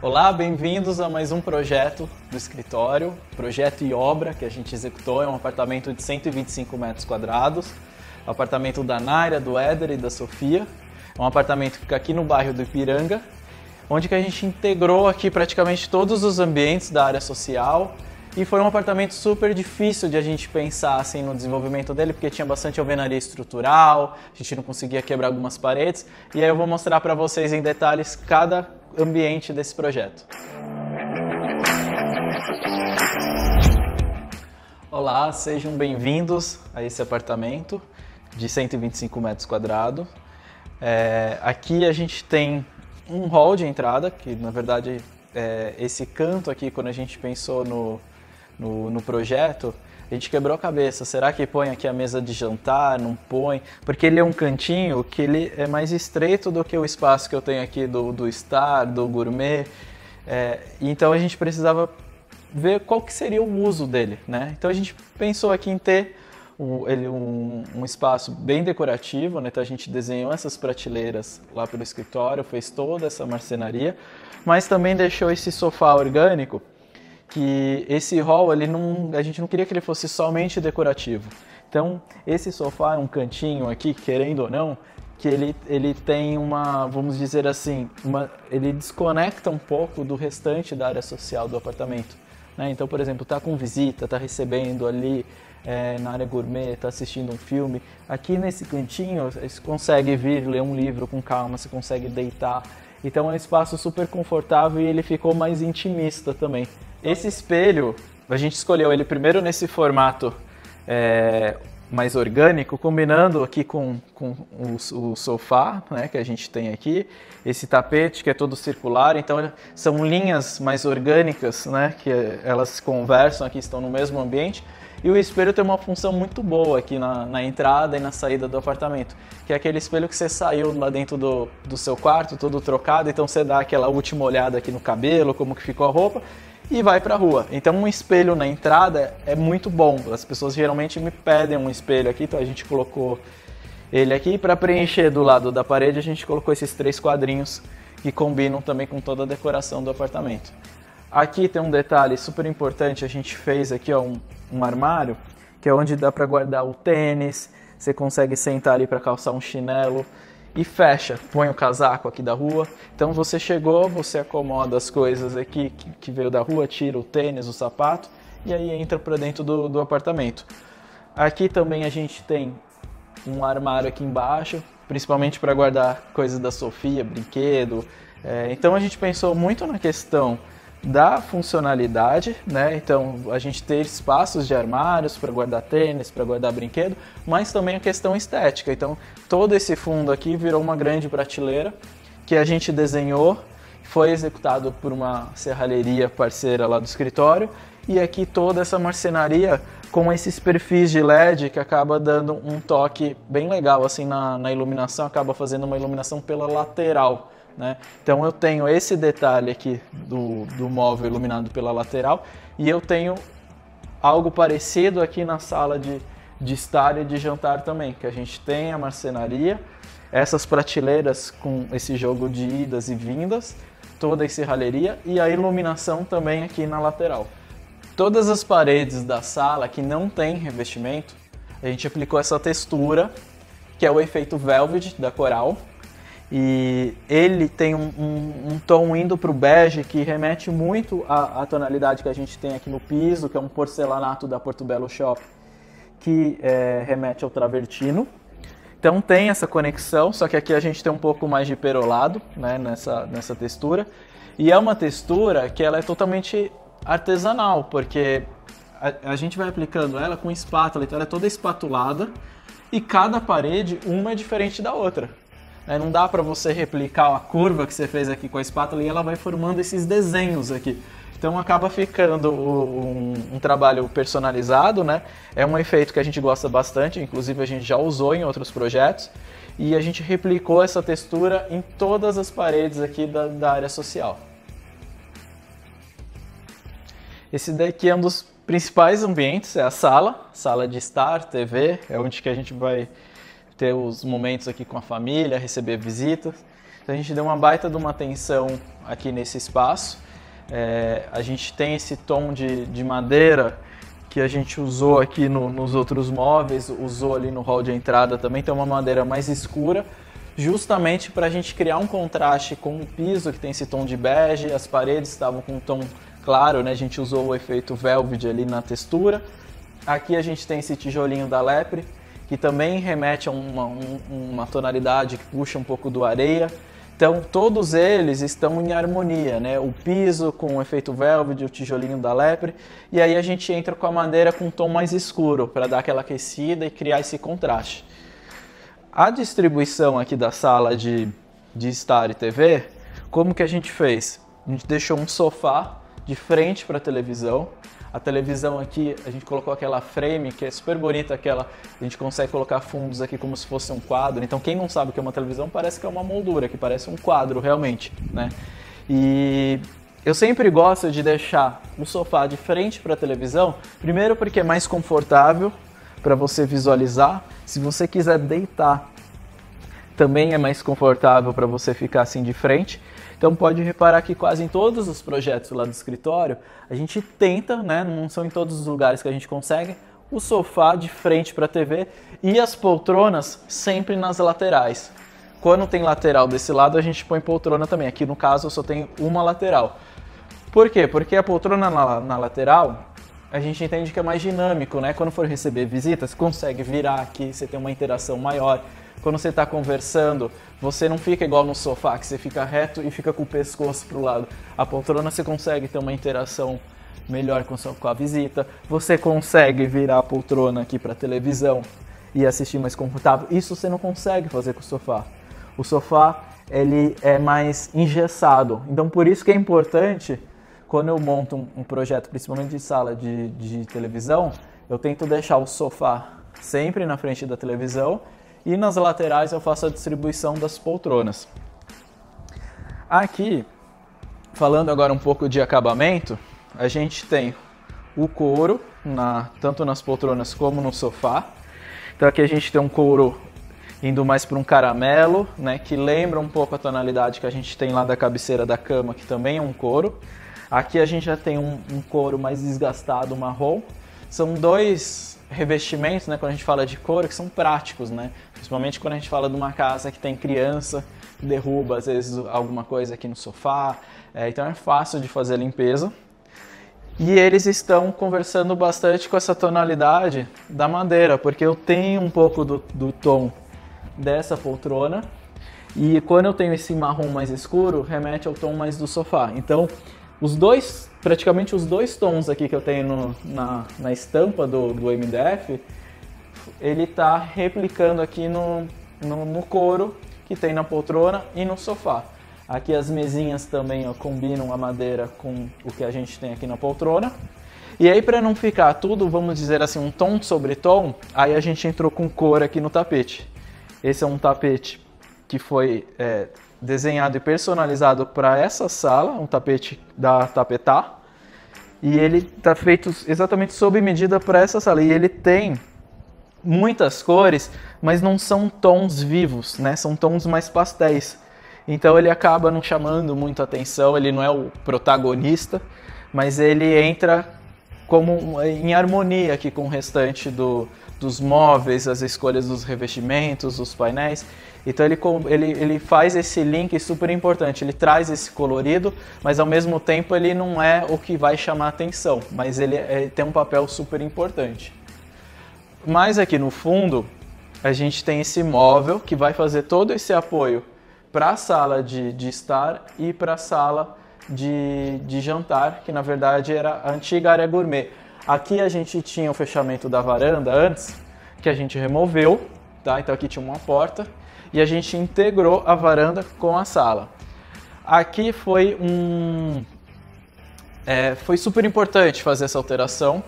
Olá, bem-vindos a mais um projeto do escritório, projeto e obra que a gente executou. É um apartamento de 125 metros quadrados, apartamento da Nária, do Éder e da Sofia. É um apartamento que fica aqui no bairro do Ipiranga, onde que a gente integrou aqui praticamente todos os ambientes da área social. E foi um apartamento super difícil de a gente pensar assim, no desenvolvimento dele, porque tinha bastante alvenaria estrutural, a gente não conseguia quebrar algumas paredes. E aí eu vou mostrar para vocês em detalhes cada ambiente desse projeto. Olá, sejam bem-vindos a esse apartamento de 125 metros quadrados. Aqui a gente tem um hall de entrada, que na verdade esse canto aqui, quando a gente pensou no projeto, a gente quebrou a cabeça. Será que põe aqui a mesa de jantar? Não põe? Porque ele é um cantinho que ele é mais estreito do que o espaço que eu tenho aqui do Star, do Gourmet. Então a gente precisava ver qual que seria o uso dele, né? Então a gente pensou aqui em ter um espaço bem decorativo, né? Então a gente desenhou essas prateleiras lá pelo escritório, fez toda essa marcenaria, mas também deixou esse sofá orgânico, que esse hall, a gente não queria que ele fosse somente decorativo. Então, esse sofá é um cantinho aqui, querendo ou não, que ele tem uma, vamos dizer assim, ele desconecta um pouco do restante da área social do apartamento, né? Então, por exemplo, tá com visita, tá recebendo ali na área gourmet, tá assistindo um filme. Aqui nesse cantinho, você consegue vir ler um livro com calma, você consegue deitar. Então é um espaço super confortável e ele ficou mais intimista também. Esse espelho, a gente escolheu ele primeiro nesse formato mais orgânico, combinando aqui com o sofá, né, que a gente tem aqui, esse tapete que é todo circular, então são linhas mais orgânicas, né, que elas conversam aqui, estão no mesmo ambiente. E o espelho tem uma função muito boa aqui na entrada e na saída do apartamento, que é aquele espelho que você saiu lá dentro do seu quarto, todo trocado, então você dá aquela última olhada aqui no cabelo, como que ficou a roupa, e vai para a rua. Então um espelho na entrada é muito bom, as pessoas geralmente me pedem um espelho aqui, então a gente colocou ele aqui. Para preencher do lado da parede a gente colocou esses 3 quadrinhos que combinam também com toda a decoração do apartamento. Aqui tem um detalhe super importante, a gente fez aqui um armário, que é onde dá para guardar o tênis, você consegue sentar ali para calçar um chinelo e fecha, põe o casaco aqui da rua. Então você chegou, você acomoda as coisas aqui que veio da rua, tira o tênis, o sapato e aí entra para dentro do apartamento. Aqui também a gente tem um armário aqui embaixo, principalmente para guardar coisas da Sofia, brinquedo. Então a gente pensou muito na questão da funcionalidade, né? Então a gente ter espaços de armários para guardar tênis, para guardar brinquedo, mas também a questão estética. Então todo esse fundo aqui virou uma grande prateleira que a gente desenhou, foi executado por uma serralheria parceira lá do escritório, e aqui toda essa marcenaria com esses perfis de LED que acaba dando um toque bem legal assim na iluminação, acaba fazendo uma iluminação pela lateral, né? Então eu tenho esse detalhe aqui do móvel iluminado pela lateral, e eu tenho algo parecido aqui na sala de estar e de jantar também, que a gente tem a marcenaria, essas prateleiras com esse jogo de idas e vindas, toda a serralheria e a iluminação também aqui na lateral. Todas as paredes da sala que não tem revestimento, a gente aplicou essa textura, que é o efeito Velvet da Coral. E ele tem um tom indo para o bege que remete muito à tonalidade que a gente tem aqui no piso, que é um porcelanato da Porto Belo Shop, que remete ao travertino. Então tem essa conexão, só que aqui a gente tem um pouco mais de perolado, né, nessa textura. E é uma textura que ela é totalmente artesanal, porque a gente vai aplicando ela com espátula, então ela é toda espatulada e cada parede uma é diferente da outra. Não dá para você replicar a curva que você fez aqui com a espátula e ela vai formando esses desenhos aqui. Então acaba ficando um trabalho personalizado, né? É um efeito que a gente gosta bastante, inclusive a gente já usou em outros projetos, e a gente replicou essa textura em todas as paredes aqui da área social. Esse daqui é um dos principais ambientes, é a sala de estar, TV, é onde que a gente vai ter os momentos aqui com a família, receber visitas. Então a gente deu uma baita de uma atenção aqui nesse espaço. A gente tem esse tom de madeira que a gente usou aqui nos outros móveis, usou ali no hall de entrada também, tem uma madeira mais escura, justamente para a gente criar um contraste com o piso, que tem esse tom de bege, as paredes estavam com um tom claro, né? A gente usou o efeito velvet ali na textura. Aqui a gente tem esse tijolinho da Lepre, que também remete a uma tonalidade que puxa um pouco do areia. Então todos eles estão em harmonia, né? O piso com o efeito velvet, o tijolinho da Lepre, e aí a gente entra com a madeira com um tom mais escuro para dar aquela aquecida e criar esse contraste. A distribuição aqui da sala de estar e TV, como que a gente fez? A gente deixou um sofá de frente para a televisão. A televisão aqui, a gente colocou aquela frame que é super bonita, a gente consegue colocar fundos aqui como se fosse um quadro. Então quem não sabe o que é uma televisão, parece que é uma moldura, que parece um quadro realmente, né? E eu sempre gosto de deixar o sofá de frente para a televisão, primeiro porque é mais confortável para você visualizar. Se você quiser deitar, também é mais confortável para você ficar assim de frente. Então pode reparar que quase em todos os projetos lá do escritório, a gente tenta, né, não são em todos os lugares que a gente consegue, o sofá de frente para a TV e as poltronas sempre nas laterais. Quando tem lateral desse lado, a gente põe poltrona também. Aqui no caso eu só tenho uma lateral. Por quê? Porque a poltrona na lateral, a gente entende que é mais dinâmico, né? Quando for receber visitas, consegue virar aqui, você tem uma interação maior. Quando você está conversando, você não fica igual no sofá, que você fica reto e fica com o pescoço para o lado. A poltrona você consegue ter uma interação melhor com a visita. Você consegue virar a poltrona aqui para a televisão e assistir mais confortável. Isso você não consegue fazer com o sofá. O sofá, ele é mais engessado. Então, por isso que é importante, quando eu monto um projeto, principalmente de sala de televisão, eu tento deixar o sofá sempre na frente da televisão. E nas laterais eu faço a distribuição das poltronas. Aqui, falando agora um pouco de acabamento, a gente tem o couro, tanto nas poltronas como no sofá. Então aqui a gente tem um couro indo mais para um caramelo, né, que lembra um pouco a tonalidade que a gente tem lá da cabeceira da cama, que também é um couro. Aqui a gente já tem um couro mais desgastado, marrom. São dois revestimentos, né, quando a gente fala de couro, que são práticos, né? Principalmente quando a gente fala de uma casa que tem criança, que derruba às vezes alguma coisa aqui no sofá, então é fácil de fazer a limpeza. E eles estão conversando bastante com essa tonalidade da madeira, porque eu tenho um pouco do tom dessa poltrona, e quando eu tenho esse marrom mais escuro, remete ao tom mais do sofá. Então, praticamente os dois tons aqui que eu tenho na estampa do MDF, ele está replicando aqui no couro que tem na poltrona e no sofá. Aqui as mesinhas também combinam a madeira com o que a gente tem aqui na poltrona. E aí, para não ficar tudo, vamos dizer assim, um tom sobre tom, aí a gente entrou com cor aqui no tapete. Esse é um tapete que foi desenhado e personalizado para essa sala, um tapete da Tapetá, e ele está feito exatamente sob medida para essa sala, e ele tem muitas cores, mas não são tons vivos, né? São tons mais pastéis, então ele acaba não chamando muito atenção, ele não é o protagonista, mas ele entra como em harmonia aqui com o restante dos móveis, as escolhas dos revestimentos, os painéis. Então ele faz esse link super importante, ele traz esse colorido, mas ao mesmo tempo ele não é o que vai chamar atenção, mas ele tem um papel super importante. Mas aqui no fundo, a gente tem esse móvel que vai fazer todo esse apoio para a sala de estar e para a sala de jantar, que na verdade era a antiga área gourmet. Aqui a gente tinha o fechamento da varanda antes, que a gente removeu, tá? Então aqui tinha uma porta e a gente integrou a varanda com a sala. Aqui foi super importante fazer essa alteração.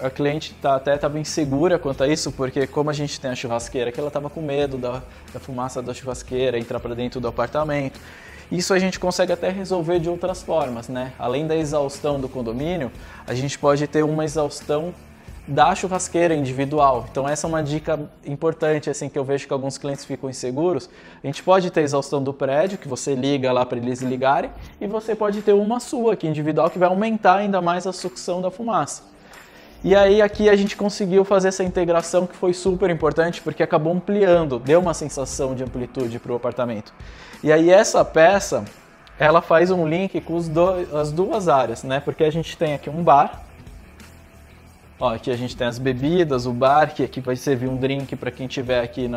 A cliente até estava insegura quanto a isso, porque como a gente tem a churrasqueira, que ela estava com medo da fumaça da churrasqueira entrar para dentro do apartamento. Isso a gente consegue até resolver de outras formas, né? Além da exaustão do condomínio, a gente pode ter uma exaustão da churrasqueira individual. Então essa é uma dica importante, assim, que eu vejo que alguns clientes ficam inseguros. A gente pode ter a exaustão do prédio, que você liga lá para eles ligarem, e você pode ter uma sua aqui individual, que vai aumentar ainda mais a sucção da fumaça. E aí aqui a gente conseguiu fazer essa integração que foi super importante, porque acabou ampliando, deu uma sensação de amplitude para o apartamento. E aí essa peça, ela faz um link com as duas áreas, né? Porque a gente tem aqui um bar, ó, aqui a gente tem as bebidas, o bar, que aqui vai servir um drink para quem estiver aqui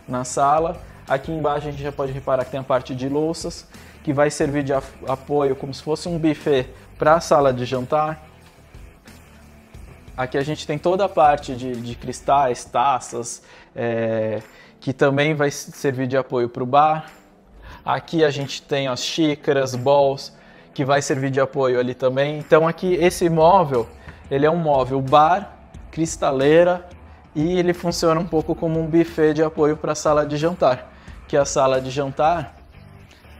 na sala. Aqui embaixo a gente já pode reparar que tem a parte de louças, que vai servir de apoio como se fosse um buffet para a sala de jantar. Aqui a gente tem toda a parte de cristais, taças, que também vai servir de apoio para o bar. Aqui a gente tem as xícaras, bowls, que vai servir de apoio ali também. Então aqui esse móvel, ele é um móvel bar, cristaleira, e ele funciona um pouco como um buffet de apoio para a sala de jantar. Que a sala de jantar,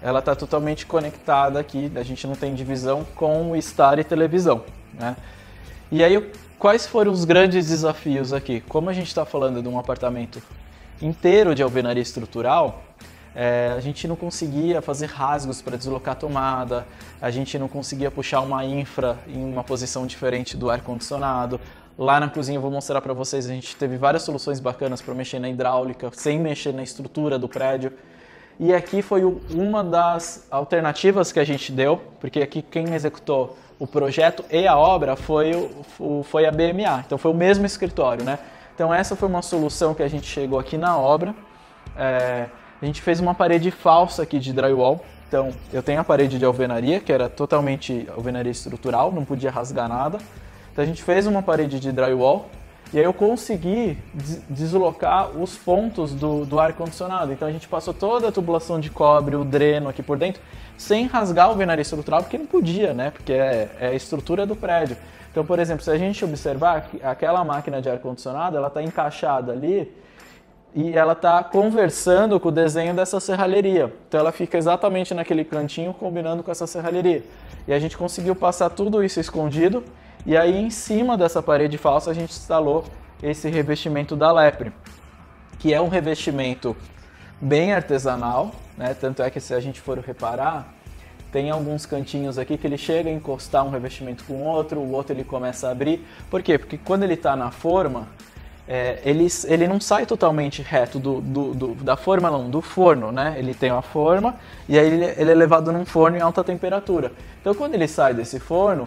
ela está totalmente conectada aqui, a gente não tem divisão com o estar e televisão, né? E aí, quais foram os grandes desafios aqui? Como a gente está falando de um apartamento inteiro de alvenaria estrutural, a gente não conseguia fazer rasgos para deslocar a tomada, a gente não conseguia puxar uma infra em uma posição diferente do ar-condicionado. Lá na cozinha eu vou mostrar para vocês, a gente teve várias soluções bacanas para mexer na hidráulica, sem mexer na estrutura do prédio. E aqui foi uma das alternativas que a gente deu, porque aqui quem executou o projeto e a obra foi a BMA, então foi o mesmo escritório, né? Então essa foi uma solução que a gente chegou aqui na obra. A gente fez uma parede falsa aqui de drywall. Então eu tenho a parede de alvenaria, que era totalmente alvenaria estrutural, não podia rasgar nada. Então a gente fez uma parede de drywall e aí eu consegui deslocar os pontos do ar-condicionado. Então a gente passou toda a tubulação de cobre, o dreno aqui por dentro, sem rasgar a alvenaria estrutural, porque não podia, né? Porque é a estrutura do prédio. Então, por exemplo, se a gente observar, aquela máquina de ar-condicionado, ela está encaixada ali e ela está conversando com o desenho dessa serralheria. Então ela fica exatamente naquele cantinho combinando com essa serralheria. E a gente conseguiu passar tudo isso escondido. E aí em cima dessa parede falsa a gente instalou esse revestimento da Lepre, que é um revestimento bem artesanal, né? Tanto é que se a gente for reparar, tem alguns cantinhos aqui que ele chega a encostar um revestimento com o outro ele começa a abrir. Por quê? Porque quando ele está na forma, ele não sai totalmente reto da forma, não, do forno, né? Ele tem uma forma e aí ele é levado num forno em alta temperatura. Então quando ele sai desse forno,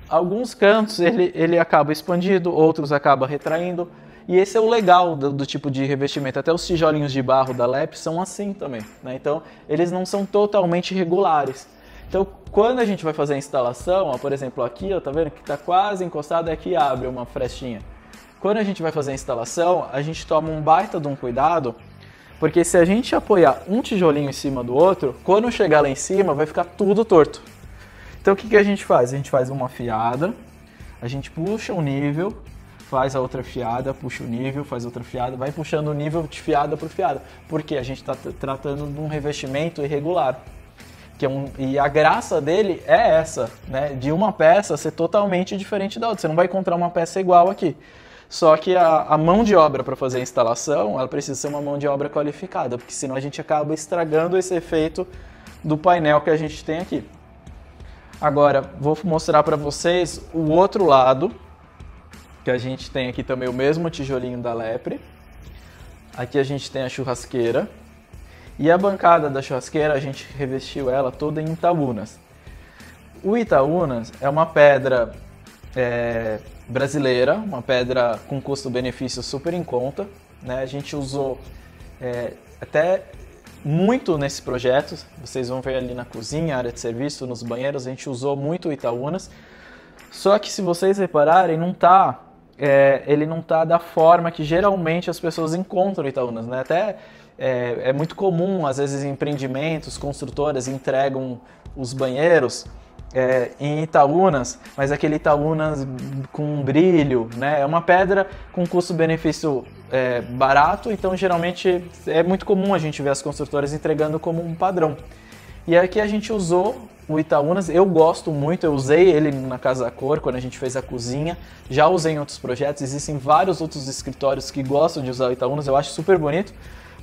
alguns cantos ele acaba expandindo, outros acaba retraindo. E esse é o legal do tipo de revestimento. Até os tijolinhos de barro da LEP são assim também, né? Então eles não são totalmente regulares. Então quando a gente vai fazer a instalação, ó, por exemplo aqui, ó, tá vendo que está quase encostado, aqui abre uma frestinha. Quando a gente vai fazer a instalação, a gente toma um baita de um cuidado, porque se a gente apoiar um tijolinho em cima do outro, quando chegar lá em cima vai ficar tudo torto. Então o que a gente faz? A gente faz uma fiada, a gente puxa um nível, faz a outra fiada, puxa o nível, faz outra fiada, vai puxando o nível de fiada por fiada. Porque a gente está tratando de um revestimento irregular. E a graça dele é essa, né? De uma peça ser totalmente diferente da outra. Você não vai encontrar uma peça igual aqui. Só que a mão de obra para fazer a instalação, ela precisa ser uma mão de obra qualificada, porque senão a gente acaba estragando esse efeito do painel que a gente tem aqui. Agora, vou mostrar para vocês o outro lado, que a gente tem aqui também o mesmo tijolinho da Lepre. Aqui a gente tem a churrasqueira. E a bancada da churrasqueira, a gente revestiu ela toda em Itaúnas. O Itaúnas é uma pedra brasileira, uma pedra com custo-benefício super em conta, né? A gente usou até muito nesse projeto, vocês vão ver ali na cozinha, área de serviço, nos banheiros, a gente usou muito o Itaúnas. Só que se vocês repararem, ele não tá da forma que geralmente as pessoas encontram o Itaúnas, né? Até é muito comum, às vezes, empreendimentos, construtoras entregam os banheiros em Itaúnas, mas aquele Itaúnas com brilho, né? É uma pedra com custo-benefício barato, então geralmente é muito comum a gente ver as construtoras entregando como um padrão. E aqui a gente usou o Itaúnas, eu gosto muito, eu usei ele na Casa da Cor, quando a gente fez a cozinha, já usei em outros projetos, existem vários outros escritórios que gostam de usar o Itaúnas, eu acho super bonito,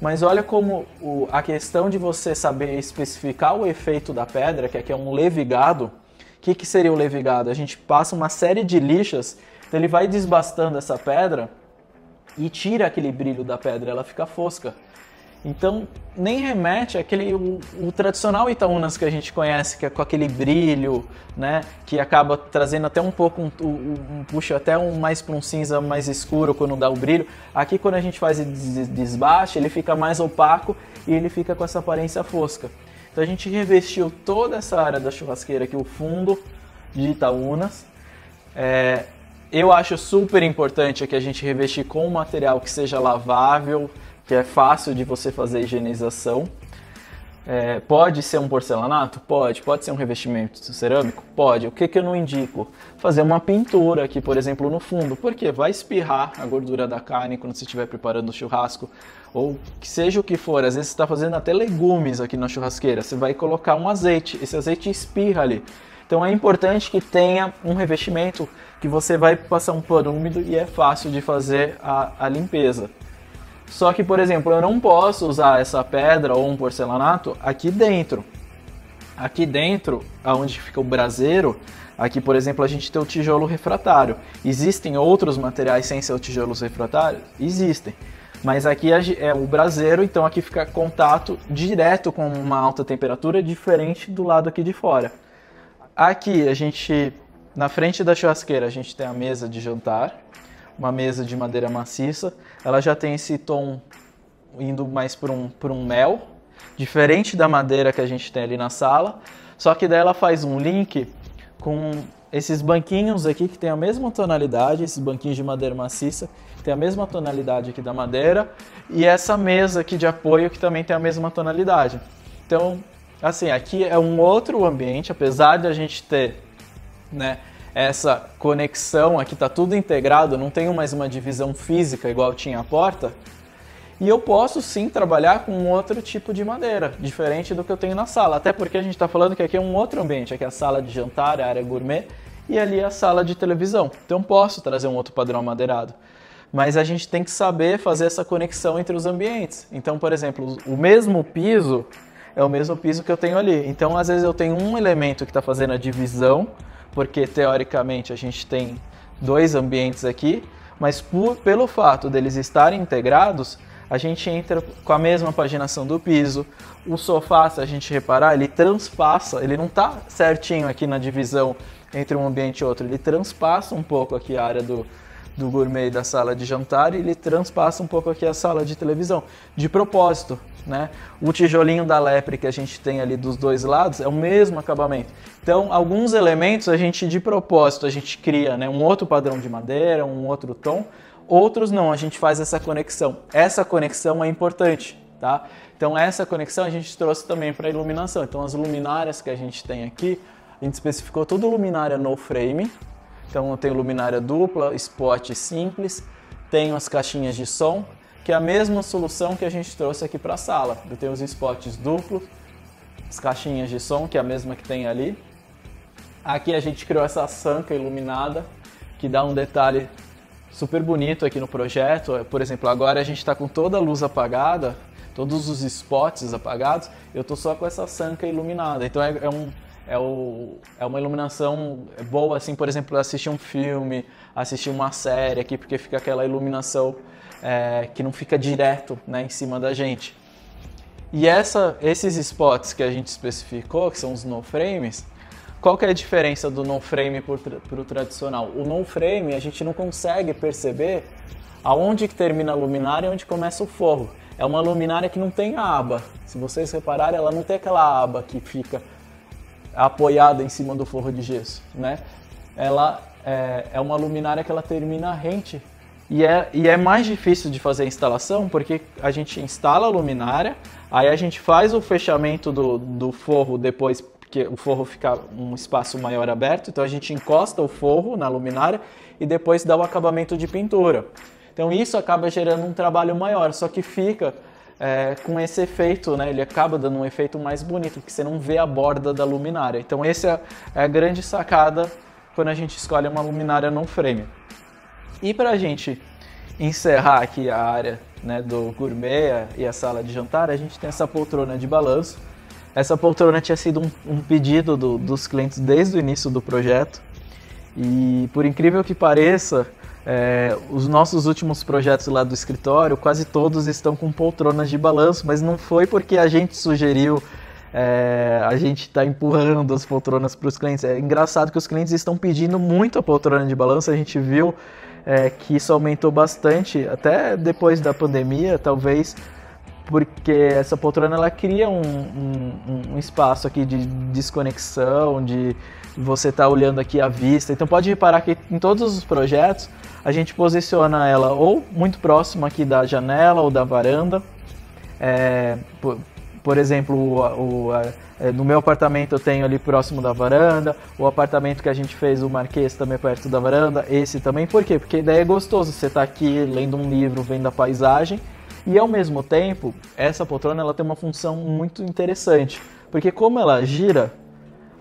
mas olha como a questão de você saber especificar o efeito da pedra, que aqui é um levigado. O que seria o levigado? A gente passa uma série de lixas, então ele vai desbastando essa pedra e tira aquele brilho da pedra, ela fica fosca. Então, nem remete àquele o tradicional Itaúnas que a gente conhece, que é com aquele brilho, né, que acaba trazendo até um pouco, puxa até mais para um cinza mais escuro quando dá o brilho. Aqui, quando a gente faz desbaste, ele fica mais opaco e ele fica com essa aparência fosca. Então, a gente revestiu toda essa área da churrasqueira aqui, o fundo de Itaúnas. Eu acho super importante que a gente revestir com um material que seja lavável, que é fácil de você fazer a higienização. Pode ser um porcelanato? Pode. Pode ser um revestimento cerâmico? Pode. O que eu não indico? Fazer uma pintura aqui, por exemplo, no fundo. Porque vai espirrar a gordura da carne quando você estiver preparando o churrasco. Ou que seja o que for. Às vezes você está fazendo até legumes aqui na churrasqueira. Você vai colocar um azeite. Esse azeite espirra ali. Então é importante que tenha um revestimento que você vai passar um pano úmido e é fácil de fazer a limpeza. Só que, por exemplo, eu não posso usar essa pedra ou um porcelanato aqui dentro. Aqui dentro, onde fica o braseiro, aqui, por exemplo, a gente tem o tijolo refratário. Existem outros materiais sem ser o tijolo refratário? Existem. Mas aqui é o braseiro, então aqui fica contato direto com uma alta temperatura, diferente do lado aqui de fora. Aqui, na frente da churrasqueira, a gente tem a mesa de jantar. Uma mesa de madeira maciça, ela já tem esse tom indo mais por um mel, diferente da madeira que a gente tem ali na sala, só que daí ela faz um link com esses banquinhos aqui que tem a mesma tonalidade, esses banquinhos de madeira maciça, tem a mesma tonalidade aqui da madeira, e essa mesa aqui de apoio que também tem a mesma tonalidade. Então, assim, aqui é um outro ambiente, apesar de a gente ter, né, essa conexão, aqui está tudo integrado, não tenho mais uma divisão física igual tinha a porta, e eu posso sim trabalhar com outro tipo de madeira, diferente do que eu tenho na sala, até porque a gente está falando que aqui é um outro ambiente, aqui é a sala de jantar, a área gourmet, e ali é a sala de televisão, então posso trazer um outro padrão madeirado. Mas a gente tem que saber fazer essa conexão entre os ambientes. Então, por exemplo, o mesmo piso é o mesmo piso que eu tenho ali, então às vezes eu tenho um elemento que está fazendo a divisão, porque teoricamente a gente tem dois ambientes aqui, mas pelo fato deles estarem integrados, a gente entra com a mesma paginação do piso. O sofá, se a gente reparar, ele transpassa, ele não está certinho aqui na divisão entre um ambiente e outro, ele transpassa um pouco aqui a área do gourmet da sala de jantar e ele transpassa um pouco aqui a sala de televisão, de propósito, né? O tijolinho da lepre que a gente tem ali dos dois lados é o mesmo acabamento. Então, alguns elementos a gente, de propósito, a gente cria, né, um outro padrão de madeira, um outro tom, outros não, a gente faz essa conexão. Essa conexão é importante, tá? Então, essa conexão a gente trouxe também para a iluminação. Então, as luminárias que a gente tem aqui, a gente especificou tudo luminária no frame. Então eu tenho luminária dupla, spot simples, tenho as caixinhas de som, que é a mesma solução que a gente trouxe aqui para a sala. Eu tenho os spots duplos, as caixinhas de som, que é a mesma que tem ali. Aqui a gente criou essa sanca iluminada, que dá um detalhe super bonito aqui no projeto. Por exemplo, agora a gente está com toda a luz apagada, todos os spots apagados, eu estou só com essa sanca iluminada. Então é uma iluminação boa, assim, por exemplo, assistir um filme, assistir uma série aqui, porque fica aquela iluminação que não fica direto, né, em cima da gente. E esses spots que a gente especificou, que são os no-frames, qual que é a diferença do no-frame para o tradicional? O no-frame a gente não consegue perceber aonde que termina a luminária e onde começa o forro. É uma luminária que não tem aba. Se vocês repararem, ela não tem aquela aba que fica apoiada em cima do forro de gesso, né? Ela é uma luminária que ela termina rente e é mais difícil de fazer a instalação porque a gente instala a luminária, aí a gente faz o fechamento do forro depois, porque o forro fica um espaço maior aberto, então a gente encosta o forro na luminária e depois dá o acabamento de pintura. Então isso acaba gerando um trabalho maior, só que fica com esse efeito, né? Ele acaba dando um efeito mais bonito, porque você não vê a borda da luminária. Então essa é a grande sacada quando a gente escolhe uma luminária no frame. E para a gente encerrar aqui a área, né, do gourmet e a sala de jantar, a gente tem essa poltrona de balanço. Essa poltrona tinha sido um pedido dos clientes desde o início do projeto. E por incrível que pareça, os nossos últimos projetos lá do escritório, quase todos estão com poltronas de balanço, mas não foi porque a gente sugeriu, a gente está empurrando as poltronas para os clientes. É engraçado que os clientes estão pedindo muito a poltrona de balanço, a gente viu que isso aumentou bastante, até depois da pandemia, talvez, porque essa poltrona ela cria um espaço aqui de desconexão, de você estar olhando aqui à vista. Então pode reparar que em todos os projetos a gente posiciona ela ou muito próximo aqui da janela ou da varanda. Por exemplo, no meu apartamento eu tenho ali próximo da varanda, o apartamento que a gente fez, o Marquês, também perto da varanda, esse também. Por quê? Porque daí é gostoso, você tá aqui lendo um livro, vendo a paisagem, e ao mesmo tempo, essa poltrona ela tem uma função muito interessante, porque como ela gira,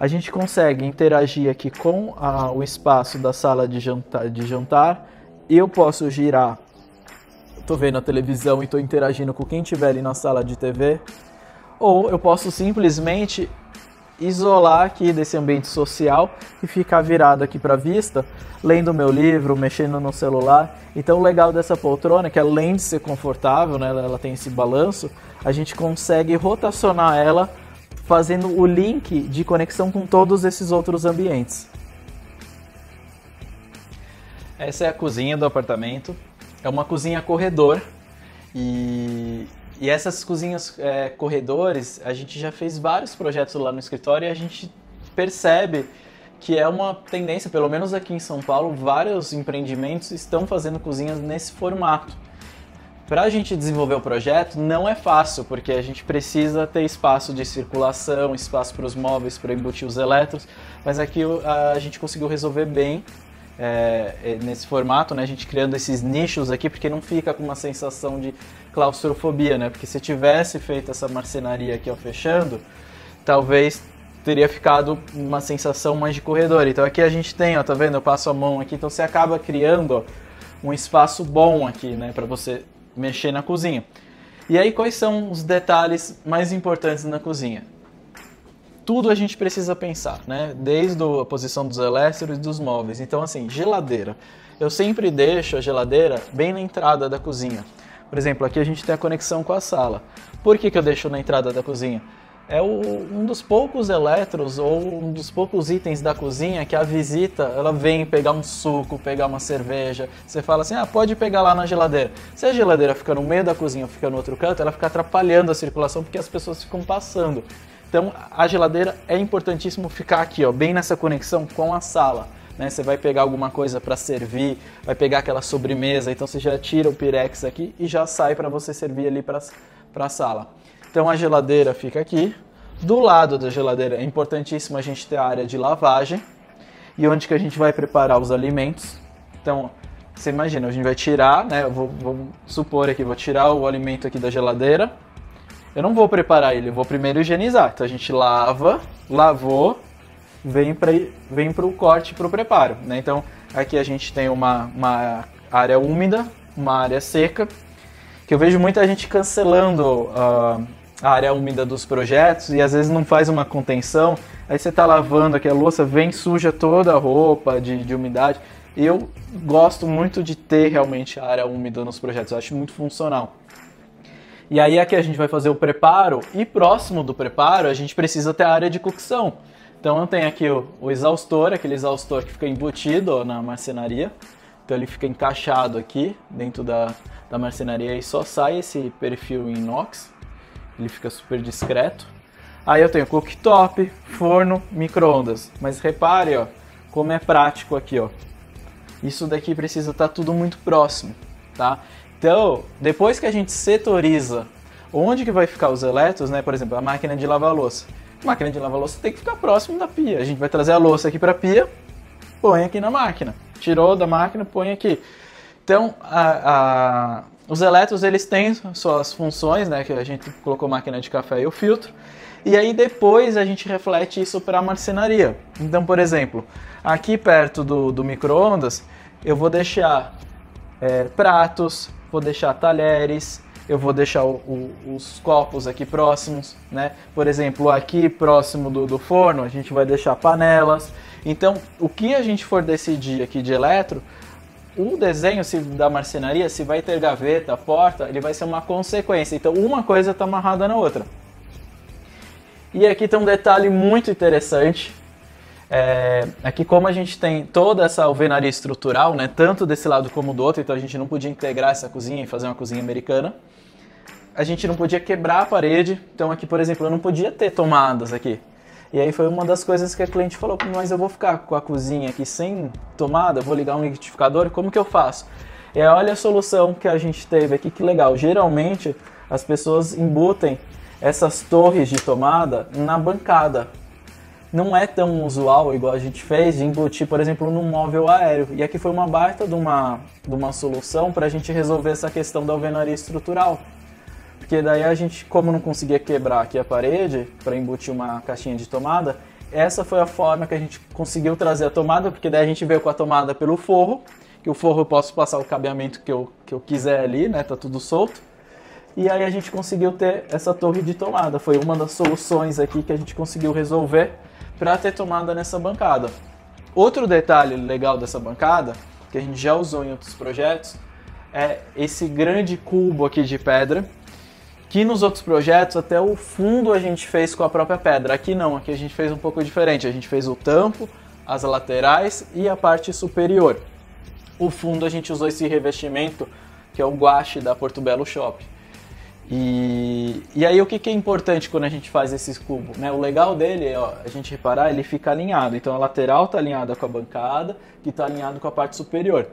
a gente consegue interagir aqui com o espaço da sala de jantar. Eu posso girar, estou vendo a televisão e estou interagindo com quem estiver ali na sala de TV, ou eu posso simplesmente isolar aqui desse ambiente social e ficar virado aqui para a vista, lendo meu livro, mexendo no celular. Então o legal dessa poltrona é que além de ser confortável, né, ela tem esse balanço, a gente consegue rotacionar ela fazendo o link de conexão com todos esses outros ambientes. Essa é a cozinha do apartamento, é uma cozinha corredor e essas cozinhas corredores, a gente já fez vários projetos lá no escritório e a gente percebe que é uma tendência, pelo menos aqui em São Paulo, vários empreendimentos estão fazendo cozinhas nesse formato. Para a gente desenvolver o projeto não é fácil, porque a gente precisa ter espaço de circulação, espaço para os móveis, para embutir os eletros, mas aqui a gente conseguiu resolver bem nesse formato, né? A gente criando esses nichos aqui, porque não fica com uma sensação de claustrofobia, né? Porque se tivesse feito essa marcenaria aqui, ó, fechando, talvez teria ficado uma sensação mais de corredor. Então aqui a gente tem, ó, tá vendo? Eu passo a mão aqui, então você acaba criando, ó, um espaço bom aqui, né? Para você mexer na cozinha. E aí quais são os detalhes mais importantes na cozinha? Tudo a gente precisa pensar, né? Desde a posição dos elétricos e dos móveis. Então, assim, geladeira. Eu sempre deixo a geladeira bem na entrada da cozinha. Por exemplo, aqui a gente tem a conexão com a sala. Por que eu deixo na entrada da cozinha? É um dos poucos eletros ou um dos poucos itens da cozinha que a visita, ela vem pegar um suco, pegar uma cerveja. Você fala assim, pode pegar lá na geladeira. Se a geladeira fica no meio da cozinha ou fica no outro canto, ela fica atrapalhando a circulação porque as pessoas ficam passando. Então a geladeira é importantíssimo ficar aqui, ó, bem nessa conexão com a sala, né? Você vai pegar alguma coisa para servir, vai pegar aquela sobremesa, então você já tira o pirex aqui e já sai para você servir ali para a sala. Então a geladeira fica aqui. Do lado da geladeira é importantíssimo a gente ter a área de lavagem e onde que a gente vai preparar os alimentos. Então você imagina, a gente vai tirar, né? Vou supor aqui, vou tirar o alimento aqui da geladeira. Eu não vou preparar ele, eu vou primeiro higienizar. Então a gente lavou, vem para o corte, para o preparo, né? Então aqui a gente tem uma área úmida, uma área seca, que eu vejo muita gente cancelando a área úmida dos projetos e às vezes não faz uma contenção. Aí você está lavando aqui a louça, vem suja toda a roupa de umidade. E eu gosto muito de ter realmente a área úmida nos projetos, eu acho muito funcional. E aí aqui a gente vai fazer o preparo e próximo do preparo a gente precisa ter a área de cocção. Então eu tenho aqui o exaustor, aquele exaustor que fica embutido, ó, na marcenaria. Então ele fica encaixado aqui dentro da marcenaria e só sai esse perfil em inox. Ele fica super discreto. Aí eu tenho cooktop, forno, micro-ondas. Mas repare, ó, como é prático aqui, ó. Isso daqui precisa estar tudo muito próximo, tá? Então, depois que a gente setoriza onde que vai ficar os eletros, né? Por exemplo, a máquina de lavar louça. A máquina de lavar louça tem que ficar próximo da pia. A gente vai trazer a louça aqui para a pia, põe aqui na máquina. Tirou da máquina, põe aqui. Então, Os eletros, eles têm suas funções, né, que a gente colocou máquina de café e o filtro, e aí depois a gente reflete isso para a marcenaria. Então, por exemplo, aqui perto do micro-ondas, eu vou deixar pratos, vou deixar talheres, eu vou deixar os copos aqui próximos, né? Por exemplo, aqui próximo do forno, a gente vai deixar panelas. Então, o que a gente for decidir aqui de eletro, o desenho da marcenaria, se vai ter gaveta, porta, ele vai ser uma consequência. Então, uma coisa está amarrada na outra. E aqui tem um detalhe muito interessante. Aqui, como a gente tem toda essa alvenaria estrutural, né, tanto desse lado como do outro, então a gente não podia integrar essa cozinha e fazer uma cozinha americana. A gente não podia quebrar a parede. Então aqui, por exemplo, eu não podia ter tomadas aqui. E aí foi uma das coisas que a cliente falou, mas eu vou ficar com a cozinha aqui sem tomada, vou ligar um liquidificador, como que eu faço? E aí, olha a solução que a gente teve aqui, que legal. Geralmente as pessoas embutem essas torres de tomada na bancada. Não é tão usual, igual a gente fez, de embutir, por exemplo, num móvel aéreo. E aqui foi uma baita de uma solução para a gente resolver essa questão da alvenaria estrutural. Porque daí a gente, como não conseguia quebrar aqui a parede para embutir uma caixinha de tomada, essa foi a forma que a gente conseguiu trazer a tomada, porque daí a gente veio com a tomada pelo forro, que o forro eu posso passar o cabeamento que eu quiser ali, né, tá tudo solto. E aí a gente conseguiu ter essa torre de tomada. Foi uma das soluções aqui que a gente conseguiu resolver para ter tomada nessa bancada. Outro detalhe legal dessa bancada, que a gente já usou em outros projetos, é esse grande cubo aqui de pedra, que nos outros projetos até o fundo a gente fez com a própria pedra. Aqui não, aqui a gente fez um pouco diferente. A gente fez o tampo, as laterais e a parte superior. O fundo a gente usou esse revestimento, que é o guache da Porto Belo Shop. E aí o que é importante quando a gente faz esses cubos, né? O legal dele é, a gente reparar, ele fica alinhado. Então a lateral está alinhada com a bancada, que está alinhado com a parte superior.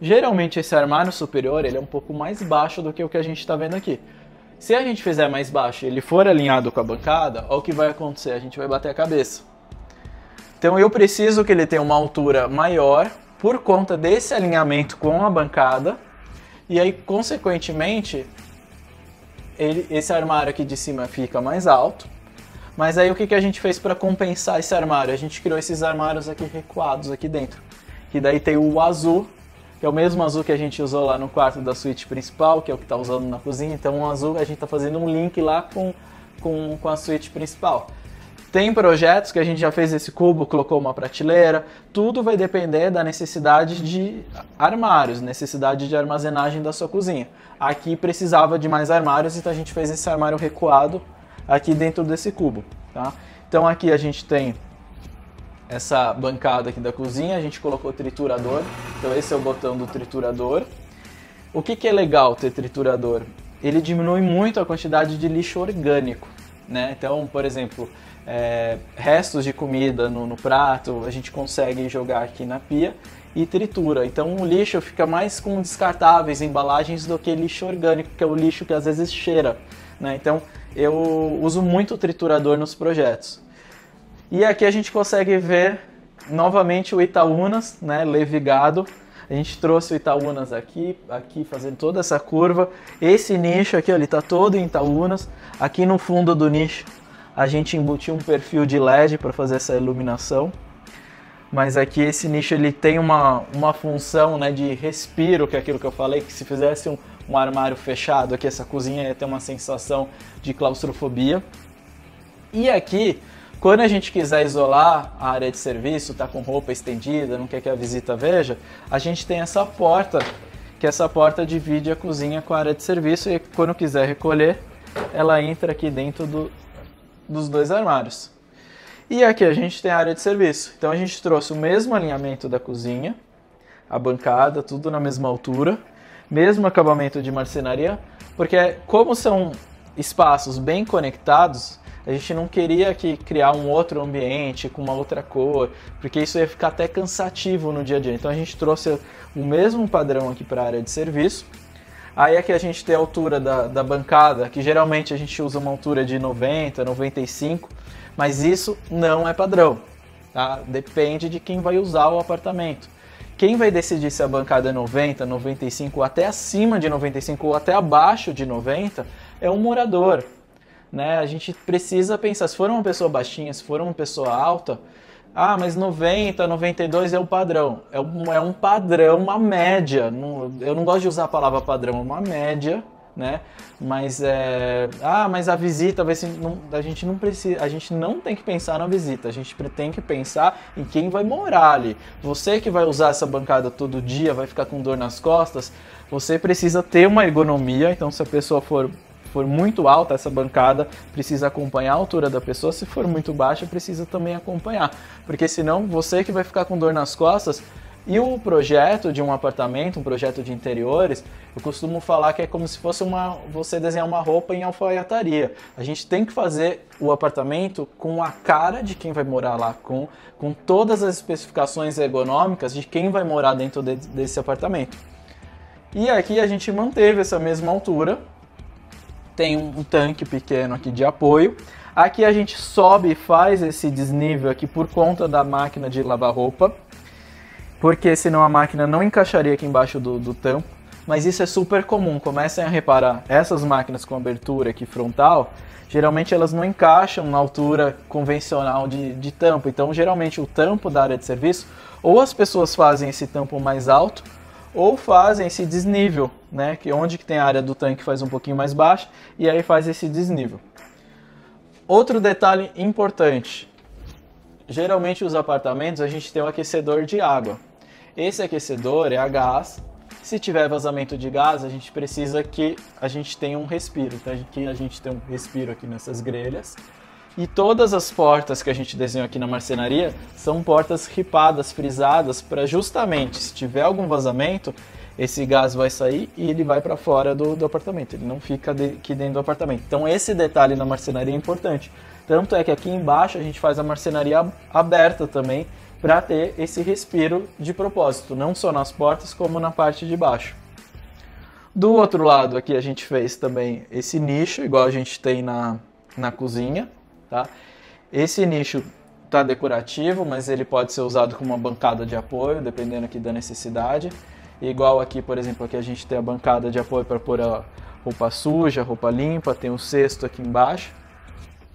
Geralmente esse armário superior ele é um pouco mais baixo do que o que a gente está vendo aqui. Se a gente fizer mais baixo e ele for alinhado com a bancada, olha o que vai acontecer, a gente vai bater a cabeça. Então eu preciso que ele tenha uma altura maior por conta desse alinhamento com a bancada. E aí, consequentemente, esse armário aqui de cima fica mais alto. Mas aí o que a gente fez para compensar esse armário? A gente criou esses armários aqui recuados aqui dentro. Que daí tem o azul, que é o mesmo azul que a gente usou lá no quarto da suíte principal, que é o que está usando na cozinha. Então o azul a gente está fazendo um link lá com a suíte principal. Tem projetos que a gente já fez esse cubo, colocou uma prateleira, tudo vai depender da necessidade de armários, necessidade de armazenagem da sua cozinha. Aqui precisava de mais armários, então a gente fez esse armário recuado aqui dentro desse cubo. Tá? Então aqui a gente tem essa bancada aqui da cozinha, a gente colocou triturador, então esse é o botão do triturador. O que é legal ter triturador? Ele diminui muito a quantidade de lixo orgânico, né? Então, por exemplo, restos de comida no prato, a gente consegue jogar aqui na pia e tritura. Então o lixo fica mais com descartáveis, embalagens, do que lixo orgânico, que é o lixo que às vezes cheira, né? Então eu uso muito o triturador nos projetos. E aqui a gente consegue ver novamente o Itaúnas, né, levigado. A gente trouxe o Itaúnas aqui fazendo toda essa curva. Esse nicho aqui, ó, ele está todo em Itaúnas. Aqui no fundo do nicho a gente embutiu um perfil de LED para fazer essa iluminação. Mas aqui esse nicho ele tem uma função, né, de respiro, que é aquilo que eu falei, que se fizesse um armário fechado aqui, essa cozinha ia ter uma sensação de claustrofobia. E aqui, quando a gente quiser isolar a área de serviço, tá com roupa estendida, não quer que a visita veja, a gente tem essa porta, que essa porta divide a cozinha com a área de serviço e quando quiser recolher, ela entra aqui dentro dos dois armários. E aqui a gente tem a área de serviço. Então a gente trouxe o mesmo alinhamento da cozinha, a bancada, tudo na mesma altura, mesmo acabamento de marcenaria, porque como são espaços bem conectados, a gente não queria aqui criar um outro ambiente com uma outra cor, porque isso ia ficar até cansativo no dia a dia. Então a gente trouxe o mesmo padrão aqui para a área de serviço. Aí aqui a gente tem a altura da bancada, que geralmente a gente usa uma altura de 90, 95, mas isso não é padrão, tá? Depende de quem vai usar o apartamento. Quem vai decidir se a bancada é 90, 95, até acima de 95 ou até abaixo de 90 é o morador, né? A gente precisa pensar, se for uma pessoa baixinha, se for uma pessoa alta, mas 90, 92 é o padrão. É um padrão, uma média. Eu não gosto de usar a palavra padrão, é uma média, né? Mas mas a visita vai ser, a gente não precisa, a gente não tem que pensar na visita, a gente tem que pensar em quem vai morar ali. Você que vai usar essa bancada todo dia, vai ficar com dor nas costas, você precisa ter uma ergonomia. Então, se a pessoa for muito alta, essa bancada precisa acompanhar a altura da pessoa. Se for muito baixa, precisa também acompanhar, porque senão você que vai ficar com dor nas costas. E o projeto de um apartamento, um projeto de interiores, eu costumo falar que é como se fosse você desenhar uma roupa em alfaiataria. A gente tem que fazer o apartamento com a cara de quem vai morar lá, com todas as especificações ergonômicas de quem vai morar dentro desse apartamento. E aqui a gente manteve essa mesma altura. Tem um tanque pequeno aqui de apoio. Aqui a gente sobe e faz esse desnível aqui por conta da máquina de lavar roupa, porque senão a máquina não encaixaria aqui embaixo do tampo. Mas isso é super comum, comecem a reparar, essas máquinas com abertura aqui frontal, geralmente elas não encaixam na altura convencional de tampo. Então geralmente o tampo da área de serviço, ou as pessoas fazem esse tampo mais alto, ou fazem esse desnível, né? Onde que tem a área do tanque faz um pouquinho mais baixa, e aí faz esse desnível. Outro detalhe importante, geralmente os apartamentos a gente tem um aquecedor de água. Esse aquecedor é a gás. Se tiver vazamento de gás, a gente precisa que a gente tenha um respiro. Então aqui a gente tem um respiro aqui nessas grelhas. E todas as portas que a gente desenhou aqui na marcenaria são portas ripadas, frisadas, para justamente, se tiver algum vazamento, esse gás vai sair e ele vai para fora do apartamento. Ele não fica aqui dentro do apartamento. Então esse detalhe na marcenaria é importante. Tanto é que aqui embaixo a gente faz a marcenaria aberta também, para ter esse respiro de propósito, não só nas portas como na parte de baixo. Do outro lado aqui a gente fez também esse nicho, igual a gente tem na cozinha, tá? Esse nicho tá decorativo, mas ele pode ser usado como uma bancada de apoio, dependendo aqui da necessidade. Igual aqui, por exemplo, aqui a gente tem a bancada de apoio para pôr a roupa suja, roupa limpa, tem um cesto aqui embaixo.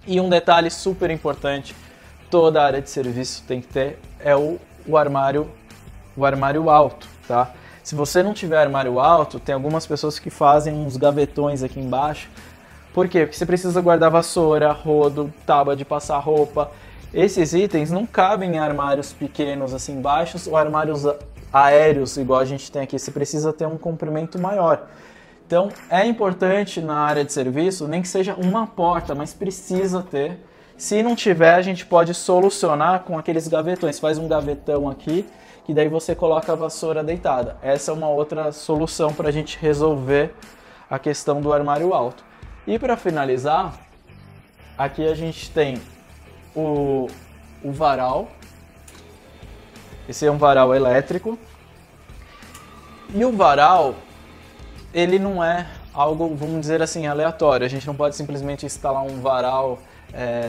E um detalhe super importante, toda a área de serviço tem que ter, é o armário alto, tá? Se você não tiver armário alto, tem algumas pessoas que fazem uns gavetões aqui embaixo. Por quê? Porque você precisa guardar vassoura, rodo, tábua de passar roupa. Esses itens não cabem em armários pequenos assim baixos ou armários aéreos igual a gente tem aqui. Você precisa ter um comprimento maior. Então é importante na área de serviço, nem que seja uma porta, mas precisa ter. Se não tiver, a gente pode solucionar com aqueles gavetões. Faz um gavetão aqui, que daí você coloca a vassoura deitada. Essa é uma outra solução para a gente resolver a questão do armário alto. E para finalizar, aqui a gente tem o varal. Esse é um varal elétrico. E o varal, ele não é algo, vamos dizer assim, aleatório. A gente não pode simplesmente instalar um varal